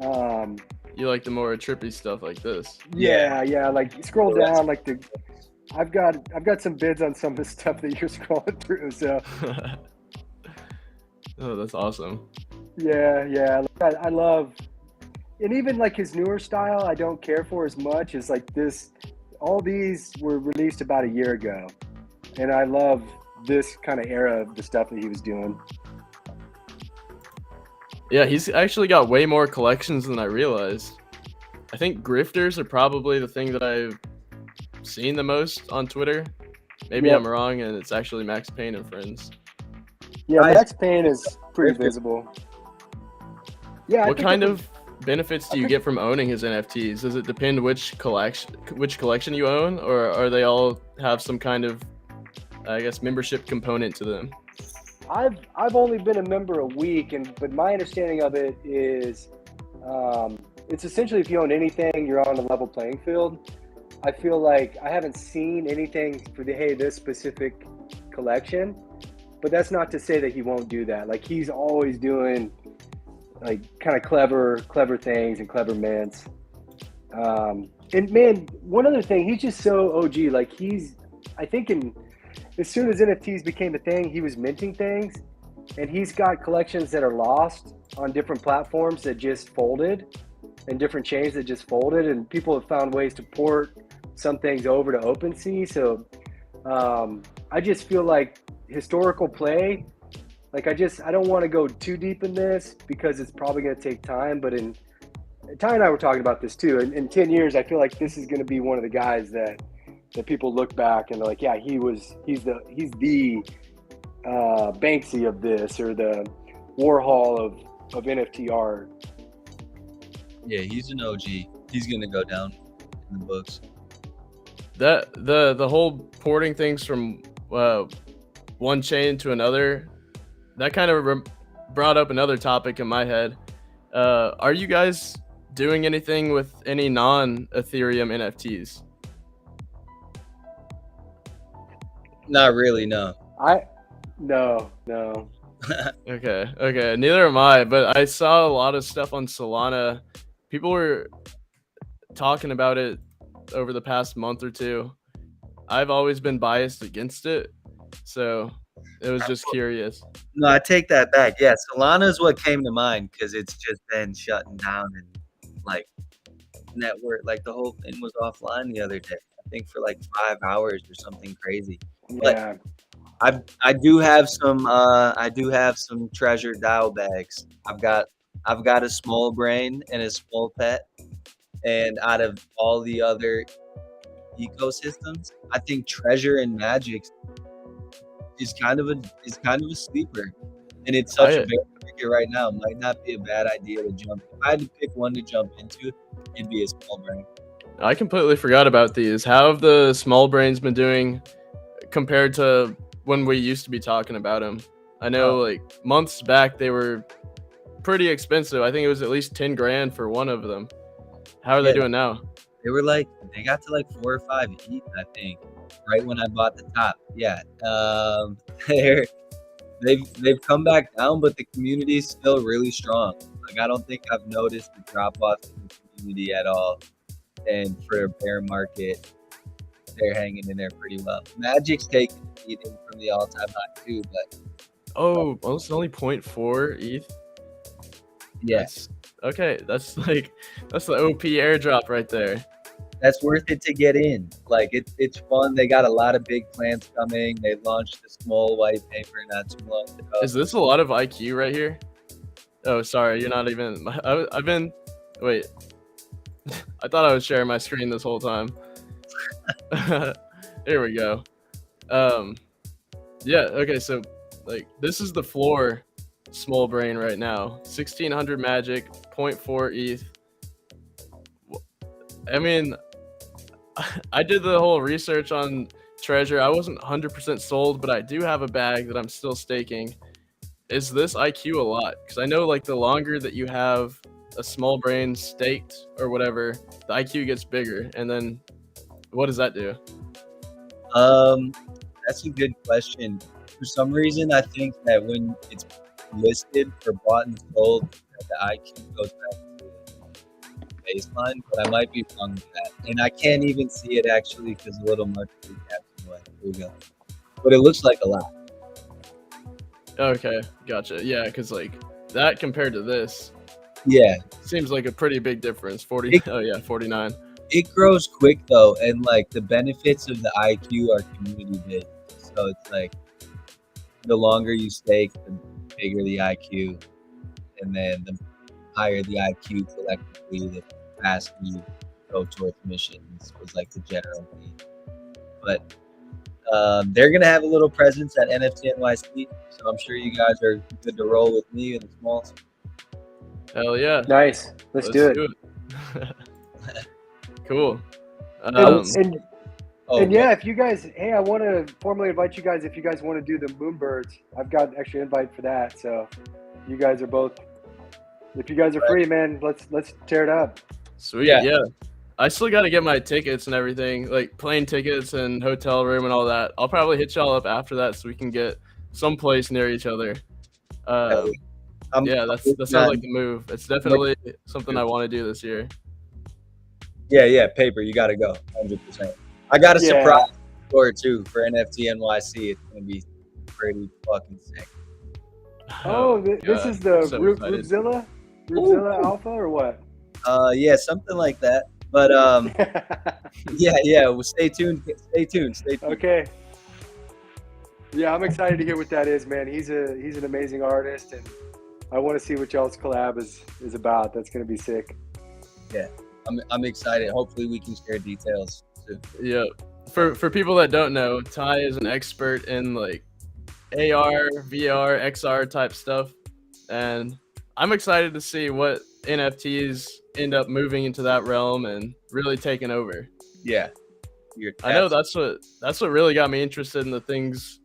S1: You like the more trippy stuff like this?
S3: Yeah. Like scroll down, like I've got some bids on some of the stuff that you're scrolling through. So.
S1: Oh, that's awesome.
S3: Yeah. I love. and even like his newer style, I don't care for as much as like this. All these were released about a year ago, and I love this kind of era of the stuff that he was doing.
S1: Yeah, he's actually got way more collections than I realized. I think grifters are probably the thing that I've seen the most on Twitter. Maybe
S3: Yep.
S1: I'm wrong, and it's actually Max Payne and friends.
S3: Yeah,
S2: Guys,
S3: Max Payne is pretty
S2: Griffin.
S3: visible. Yeah, I
S1: What
S3: think
S1: kind
S3: it
S1: of benefits do you
S3: think-
S1: get from owning his NFTs? Does it depend which collection you own, or are they all have some kind of, I guess, membership component to them?
S3: I've only been a member a week, but my understanding of it is, it's essentially if you own anything, you're on a level playing field. I feel like I haven't seen anything for this specific collection, but that's not to say that he won't do that. Like he's always doing like kind of clever things and clever mints. And man, one other thing, he's just so OG. Like I think as soon as NFTs became a thing, he was minting things, and he's got collections that are lost on different platforms that just folded, and different chains that just folded, and people have found ways to port some things over to OpenSea. So I just feel like historical play, like I don't want to go too deep in this because it's probably going to take time, but Ty and I were talking about this too. In 10 years, I feel like this is going to be one of the guys that people look back and they're like, yeah, he's the Banksy of this, or the Warhol of NFT art.
S2: Yeah, he's an OG. He's gonna go down in the books.
S1: That the whole porting things from one chain to another, that kind of brought up another topic in my head. Are you guys doing anything with any non-Ethereum NFTs?
S2: Not really, no.
S3: No.
S1: Okay. Neither am I, but I saw a lot of stuff on Solana. People were talking about it over the past month or two. I've always been biased against it, so it was just curious.
S2: No, I take that back. Yeah, Solana is what came to mind because it's just been shutting down and like network, like the whole thing was offline the other day. I think for like 5 hours or something crazy.
S3: Yeah.
S2: I do have some treasure DAO bags. I've got a small brain and a small pet, and out of all the other ecosystems, I think treasure and magic is kind of a sleeper, and it's such a big market right now. It might not be a bad idea to jump. If I had to pick one to jump into, it'd be a small brain.
S1: I completely forgot about these. How have the small brains been doing compared to when we used to be talking about them? I know like months back they were pretty expensive. I think it was at least 10 grand for one of them. How are they doing now?
S2: They got to like 4 or 5 ETH, I think, right when I bought the top. Yeah. They've come back down, but the community is still really strong. Like I don't think I've noticed the drop off in the community at all. And for a bear market, they're hanging in there pretty well. Magic's taking a beating from the all-time high too, but
S1: it's only 0.4 ETH.
S2: yes,
S1: Okay, that's the OP airdrop right there.
S2: that's worth it to get in. Like it's fun. They got a lot of big plans coming. They launched a small white paper not too long ago.
S1: Is this a lot of IQ right here? Oh, sorry, you're not even. Wait. I thought I was sharing my screen this whole time. Here we go. Yeah, okay, so like this is the floor small brain right now. 1600 magic, 0.4 ETH. I mean, I did the whole research on treasure. I wasn't 100% sold, but I do have a bag that I'm still staking. Is this IQ a lot? Because I know like the longer that you have a small brain staked or whatever, the IQ gets bigger. And then what does that do?
S2: That's a good question. For some reason, I think that when it's listed for bought and sold, the IQ goes back to baseline, but I might be wrong with that. And I can't even see it actually because a little market cap's away. Here we go. But it looks like a lot.
S1: Okay, gotcha. Yeah, because like that compared to this,
S2: Yeah,
S1: Seems like a pretty big difference. 40. Oh yeah, 49.
S2: it grows quick though, and like the benefits of the IQ are community based. So it's like the longer you stake, the bigger the IQ, and then the higher the IQ collectively, the faster you go towards missions was like the general theme. But they're gonna have a little presence at NFT NYC, so I'm sure you guys are good to roll with me in the small.
S1: Hell yeah.
S3: Nice. Let's do it.
S1: Cool.
S3: And yeah, if you guys, hey, I want to formally invite you guys. If you guys want to do the Moonbirds, I've got an extra invite for that. So you guys are both. If you guys are free, man, let's tear it up.
S1: Sweet. Yeah. I still got to get my tickets and everything, like plane tickets and hotel room and all that. I'll probably hit y'all up after that so we can get someplace near each other. Yeah, that sounds like the move. It's definitely something I want to do this year.
S2: Yeah, Paper, you got to go, 100%. I got a surprise store too for NFT NYC. It's gonna be pretty fucking sick.
S3: Oh, this is the Roopzilla Alpha or what?
S2: Yeah, something like that. But yeah. Well, stay tuned.
S3: Okay. Yeah, I'm excited to hear what that is, man. He's an amazing artist, and I want to see what y'all's collab is about. That's gonna be sick.
S2: Yeah, I'm excited. Hopefully, we can share details soon.
S1: Yeah. For people that don't know, Ty is an expert in like AR, VR, XR type stuff, and I'm excited to see what NFTs end up moving into that realm and really taking over.
S2: Yeah,
S1: I know that's what really got me interested in the things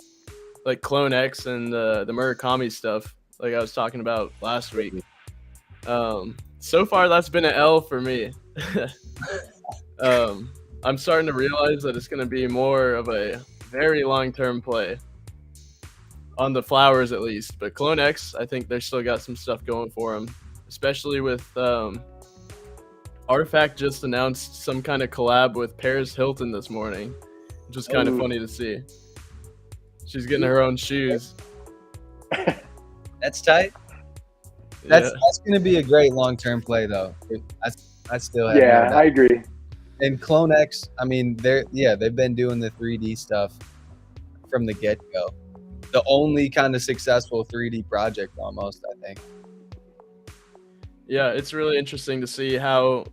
S1: like Clone X and the Murakami stuff, like I was talking about last week. So far, that's been an L for me. I'm starting to realize that it's going to be more of a very long-term play on the flowers, at least. But Clone X, I think they still got some stuff going for them, especially with Artifact just announced some kind of collab with Paris Hilton this morning, which was kind of funny to see. She's getting her own shoes.
S2: That's tight. That's going to be a great long-term play, though. I still have
S3: I agree.
S2: And Clone X, I mean, they've been doing the 3D stuff from the get-go. The only kind of successful 3D project, almost, I think.
S1: Yeah, it's really interesting to see how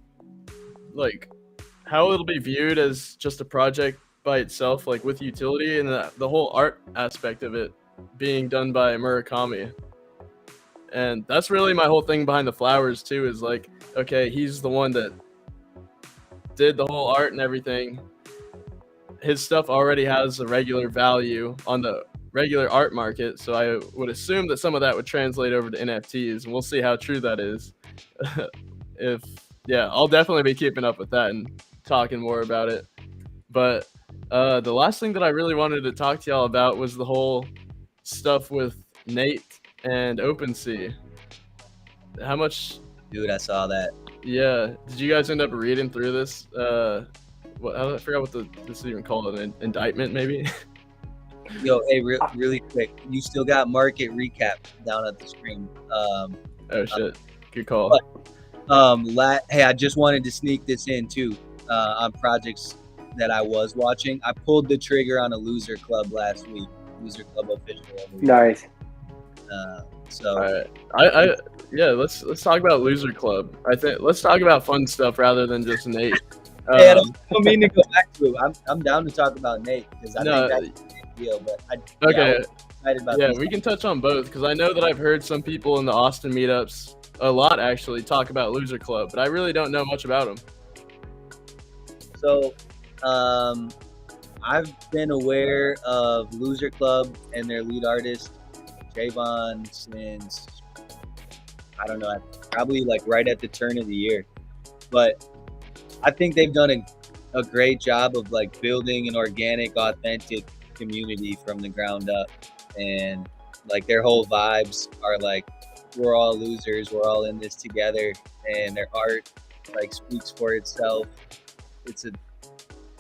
S1: it'll be viewed as just a project by itself, like with utility, and the whole art aspect of it being done by Murakami. And that's really my whole thing behind the flowers too, is like, okay, he's the one that did the whole art and everything. His stuff already has a regular value on the regular art market, so I would assume that some of that would translate over to NFTs, and we'll see how true that is. I'll definitely be keeping up with that and talking more about it. But the last thing that I really wanted to talk to y'all about was the whole stuff with Nate and OpenSea. How much?
S2: Dude, I saw that.
S1: Yeah. Did you guys end up reading through this? I forgot what this is even called, an indictment maybe?
S2: Yo, hey, really quick. You still got market recap down at the screen.
S1: Oh, shit. Good call.
S2: Hey, I just wanted to sneak this in, too, on projects that I was watching. I pulled the trigger on a Loser Club last week. Loser Club official.
S3: Nice.
S2: So,
S1: all right. Let's talk about Loser Club. I think let's talk about fun stuff rather than just Nate.
S2: Hey, I don't mean to go back to it. I'm down to talk about Nate because I think that's a big deal. But I'm excited about
S1: we can touch on both because I know that I've heard some people in the Austin meetups a lot actually talk about Loser Club, but I really don't know much about them.
S2: So, I've been aware of Loser Club and their lead artist Javon since, I don't know, probably like right at the turn of the year. But I think they've done a great job of like building an organic, authentic community from the ground up. And like their whole vibes are like, we're all losers, we're all in this together. And their art like speaks for itself. It's a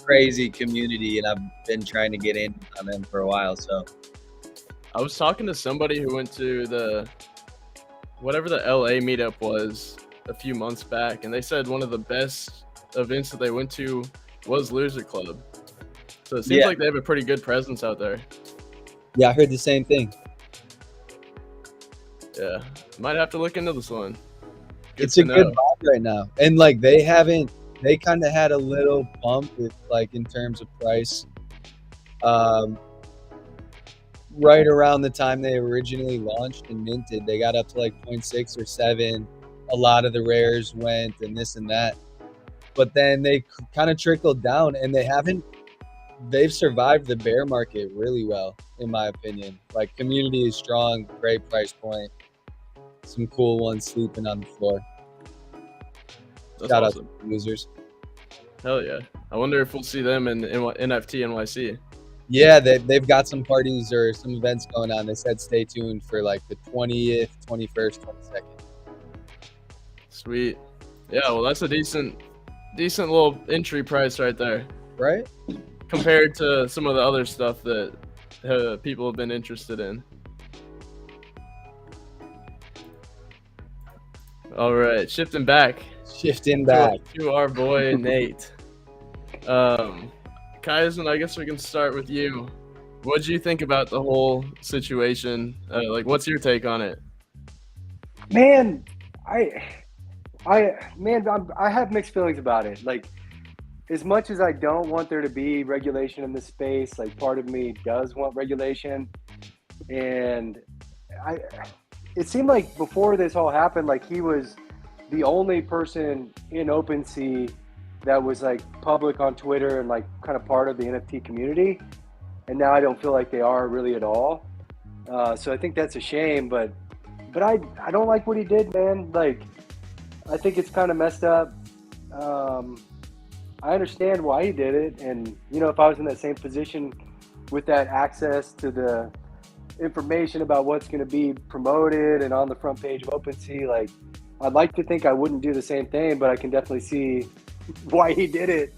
S2: crazy community, and I've been trying to get in on them for a while. So
S1: I was talking to somebody who went to whatever the LA meetup was a few months back, and they said one of the best events that they went to was Loser Club. So it seems like they have a pretty good presence out there.
S2: Yeah, I heard the same thing.
S1: Yeah, might have to look into this one.
S2: It's a good vibe right now, and like they kind of had a little bump with like in terms of price. Right around the time they originally launched and minted, they got up to like 0.6 or 7. A lot of the rares went and this and that, but then they kind of trickled down, and they've survived the bear market really well, in my opinion. Like, community is strong, great price point, some cool ones sleeping on the floor.
S1: That's
S2: Shout
S1: awesome.
S2: out to the losers.
S1: Hell yeah. I wonder if we'll see them in NFT NYC.
S2: Yeah, they've got some parties or some events going on. They said stay tuned for like the 20th, 21st, 22nd.
S1: Sweet. Yeah, well, that's a decent little entry price right there.
S2: Right?
S1: Compared to some of the other stuff that people have been interested in. All right, shifting back to our boy Nate. Kaizen, I guess we can start with you. What did you think about the whole situation? Like, what's your take on it?
S3: Man, I have mixed feelings about it. Like, as much as I don't want there to be regulation in this space, like, part of me does want regulation. And it seemed like before this all happened, like, he was the only person in OpenSea that was like public on Twitter and like kind of part of the NFT community. And now I don't feel like they are really at all. So I think that's a shame, but I don't like what he did, man. Like, I think it's kind of messed up. I understand why he did it. And, you know, if I was in that same position with that access to the information about what's going to be promoted and on the front page of OpenSea, like, I'd like to think I wouldn't do the same thing, but I can definitely see why he did it.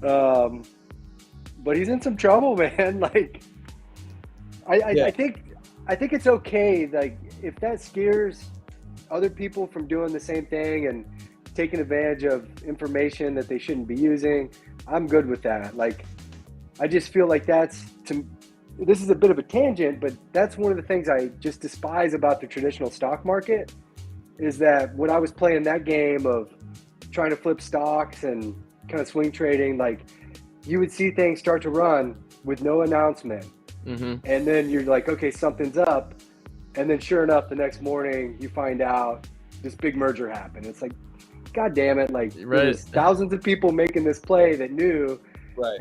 S3: But he's in some trouble, man. Like, I think it's okay. Like, if that scares other people from doing the same thing and taking advantage of information that they shouldn't be using, I'm good with that. Like, I just feel like this is a bit of a tangent, but that's one of the things I just despise about the traditional stock market, is that when I was playing that game of trying to flip stocks and kind of swing trading, like, you would see things start to run with no announcement. Mm-hmm. And then you're like, okay, something's up. And then sure enough, the next morning you find out this big merger happened. It's like, God damn it. Like, there's thousands of people making this play that knew,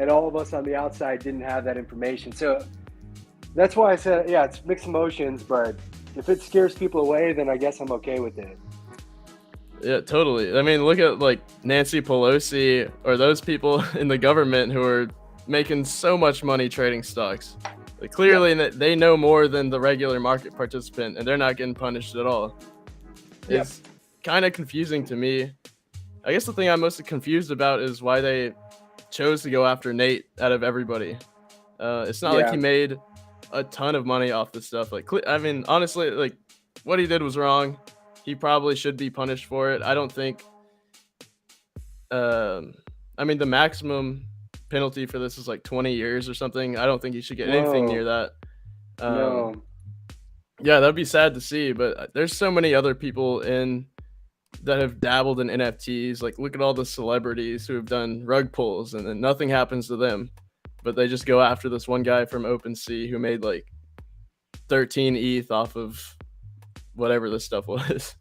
S3: and all of us on the outside didn't have that information. So that's why I said, yeah, it's mixed emotions, but if it scares people away, then I guess I'm okay with it.
S1: Yeah, totally. I mean, look at like Nancy Pelosi or those people in the government who are making so much money trading stocks. Like, clearly they know more than the regular market participant, and they're not getting punished at all. It's kind of confusing to me. I guess the thing I'm most confused about is why they chose to go after Nate out of everybody. It's not like he made a ton of money off this stuff. Like, I mean, honestly, like, what he did was wrong. He probably should be punished for it. I don't think. I mean, the maximum penalty for this is like 20 years or something. I don't think he should get anything near that.
S3: No.
S1: Yeah, that'd be sad to see. But there's so many other people that have dabbled in NFTs. Like, look at all the celebrities who have done rug pulls, and then nothing happens to them. But they just go after this one guy from OpenSea who made like 13 ETH off of whatever this stuff was.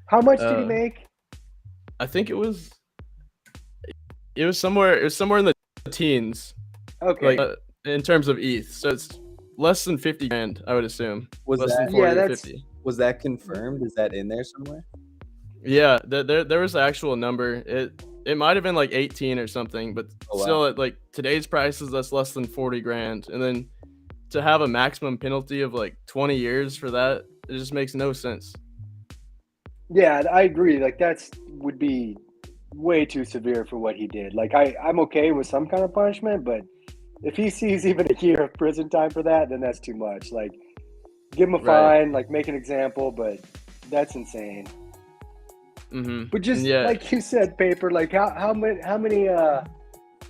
S3: How much did he make?
S1: I think it was somewhere in the teens.
S3: Okay.
S1: Like, in terms of ETH. So it's less than 50 grand, I would assume.
S2: Was
S1: less
S2: that
S1: than 40 or 50.
S2: Was that confirmed? Is that in there somewhere?
S1: Yeah, there was the actual number. It might have been like 18 or something, but still at like today's prices, that's less than 40 grand. And then to have a maximum penalty of like 20 years for that, it just makes no sense.
S3: Yeah, I agree. Like, would be way too severe for what he did. Like, I'm okay with some kind of punishment, but if he sees even a year of prison time for that, then that's too much. Like, give him a fine, like, make an example, but That's insane.
S1: Mm-hmm.
S3: But just
S1: Yeah.
S3: like you said, Paper, like how many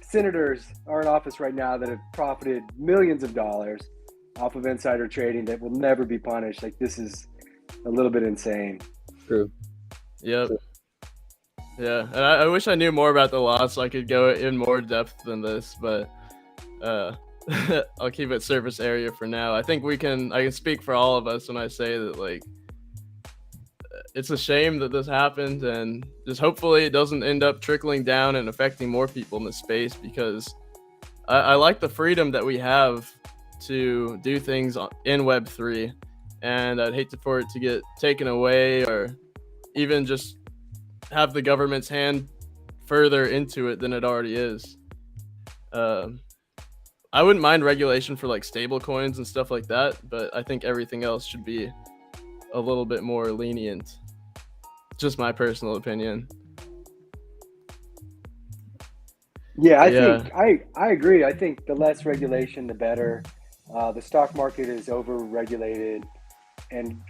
S3: senators are in office right now that have profited millions of dollars off of insider trading that will never be punished? Like, this is a little bit insane.
S2: True.
S1: Yep. Yeah, and I wish I knew more about the law so I could go in more depth than this, but I'll keep it surface area for now. I think I can speak for all of us when I say that, like, it's a shame that this happened, and just hopefully it doesn't end up trickling down and affecting more people in the space, because I like the freedom that we have to do things in Web3, and I'd hate for it to get taken away or even just have the government's hand further into it than it already is. I wouldn't mind regulation for like stable coins and stuff like that, but I think everything else should be a little bit more lenient. Just my personal opinion.
S3: Yeah, I agree. I think the less regulation, the better. The stock market is over-regulated, and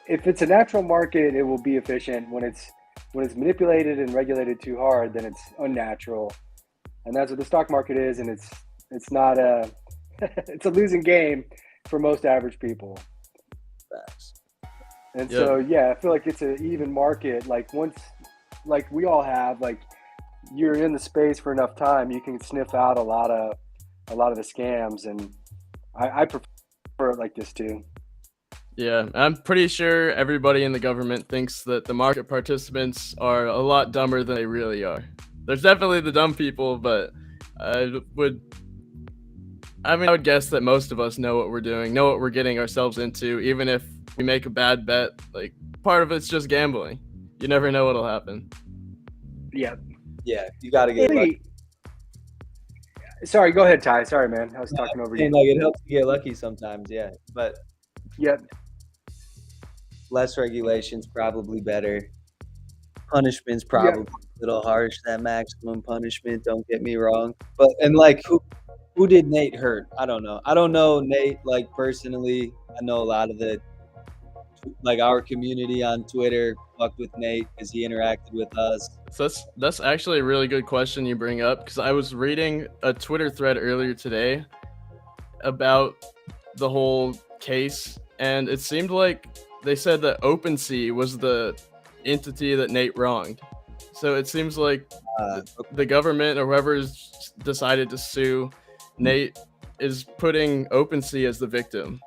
S3: if it's a natural market, it will be efficient. When it's manipulated and regulated too hard, then it's unnatural, and that's what the stock market is. And it's not a it's a losing game for most average people.
S2: Facts.
S3: And so yeah, I feel like it's an even market. Like once, like we all have, like you're in the space for enough time, you can sniff out a lot of the scams, and I prefer it like this too.
S1: Yeah, I'm pretty sure everybody in the government thinks that the market participants are a lot dumber than they really are. There's definitely the dumb people, but I would guess that most of us know what we're doing, know what we're getting ourselves into, even if we make a bad bet. Like, part of it's just gambling. You never know what'll happen.
S3: Yeah.
S2: Yeah, you got to get lucky.
S3: Sorry, go ahead, Ty. Sorry, man. I was talking over you.
S2: Like, it helps you get lucky sometimes, yeah. But
S3: yeah,
S2: less regulation's probably better. Punishment's probably a little harsh, that maximum punishment, don't get me wrong. But, and like, who did Nate hurt? I don't know. I don't know Nate, like, personally. I know a lot of like, our community on Twitter fucked with Nate because he interacted with us.
S1: So that's actually a really good question you bring up, because I was reading a Twitter thread earlier today about the whole case, and it seemed like they said that OpenSea was the entity that Nate wronged. So it seems like the government or whoever's decided to sue Nate is putting OpenSea as the victim,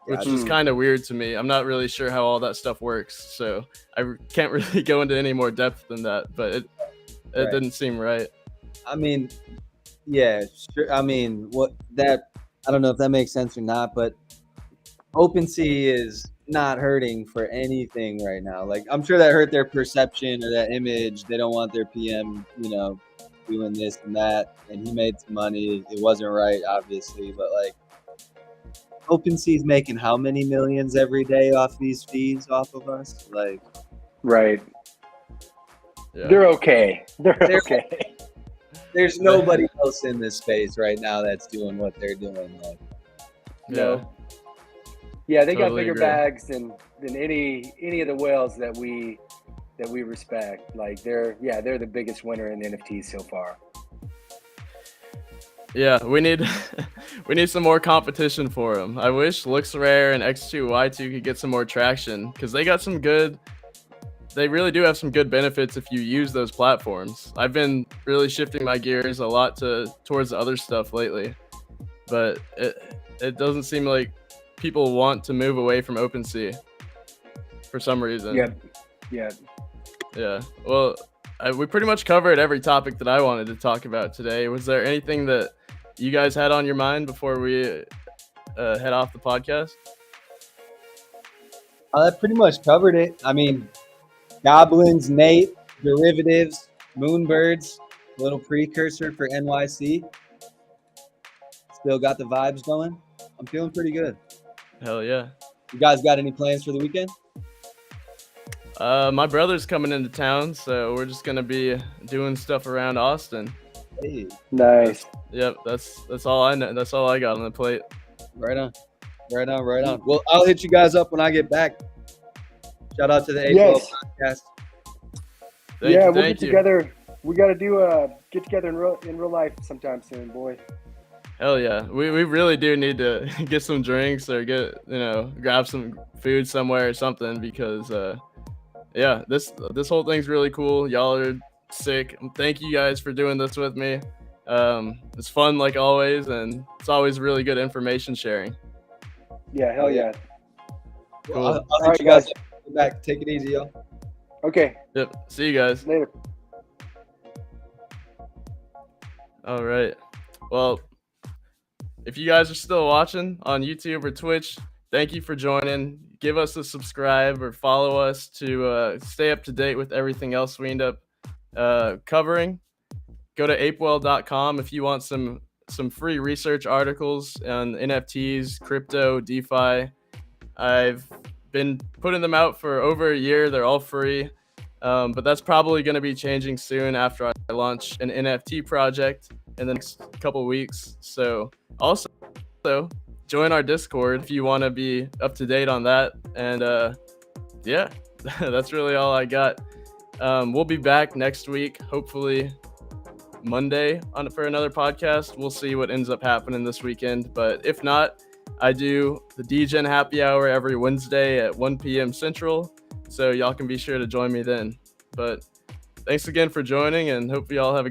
S1: which is kind of weird to me. I'm not really sure how all that stuff works, so I can't really go into any more depth than that, but it didn't seem right.
S2: I mean, yeah, sure. I mean, I don't know if that makes sense or not, but OpenSea is not hurting for anything right now. Like, I'm sure that hurt their perception or that image. They don't want their PM, doing this and that, and he made some money. It wasn't right, obviously, but like, OpenSea's making how many millions every day off these fees off of us? Like,
S3: right.
S1: Yeah.
S3: They're okay. They're okay.
S2: There's nobody else in this space right now that's doing what they're doing. Like,
S3: yeah, they
S1: totally
S3: got bigger
S1: agree.
S3: bags than any of the whales that we respect. Like they're the biggest winner in the NFTs so far.
S1: Yeah, we need some more competition for them. I wish LooksRare and X2Y2 could get some more traction, because they really do have some good benefits if you use those platforms. I've been really shifting my gears a lot towards the other stuff lately, but it doesn't seem like people want to move away from OpenSea for some reason. Yeah. Well, we pretty much covered every topic that I wanted to talk about today. Was there anything that you guys had on your mind before we head off the podcast?
S2: That pretty much covered it. I mean, goblins, Nate, derivatives, moonbirds, little precursor for NYC. Still got the vibes going. I'm feeling pretty good.
S1: Hell yeah.
S2: You guys got any plans for the weekend?
S1: My brother's coming into town, so we're just gonna be doing stuff around Austin.
S2: Hey.
S3: Nice.
S1: Yep, that's all I know. That's all I got on the plate.
S2: Right on. Well, I'll hit you guys up when I get back. Shout out to the A12
S3: Yes.
S2: podcast.
S1: Thank
S3: Yeah,
S1: you,
S3: we'll
S1: thank
S3: get
S1: you.
S3: together. We got to do a get together in real life sometime soon, boy.
S1: Hell yeah. We really do need to get some drinks or grab some food somewhere or something because yeah, this whole thing's really cool. Y'all are sick. Thank you guys for doing this with me. It's fun like always, and it's always really good information sharing.
S3: Yeah, hell yeah.
S1: Cool.
S2: I'll
S3: All
S2: let
S3: right,
S2: you guys
S3: guys.
S2: get back. Take it easy, yo.
S3: Okay,
S1: Yep. See you guys.
S3: later.
S1: All right. Well, if you guys are still watching on YouTube or Twitch, thank you for joining. Give us a subscribe or follow us to stay up to date with everything else we end up covering. Go to apewell.com if you want some free research articles on NFTs, crypto, DeFi. I've been putting them out for over a year. They're all free. But that's probably going to be changing soon after I launch an NFT project in the next couple weeks. So also join our Discord if you want to be up to date on that. And yeah, that's really all I got. We'll be back next week, hopefully Monday for another podcast. We'll see what ends up happening this weekend. But if not, I do the Degen happy hour every Wednesday at 1 p.m. Central. So y'all can be sure to join me then. But thanks again for joining, and hope you all have a good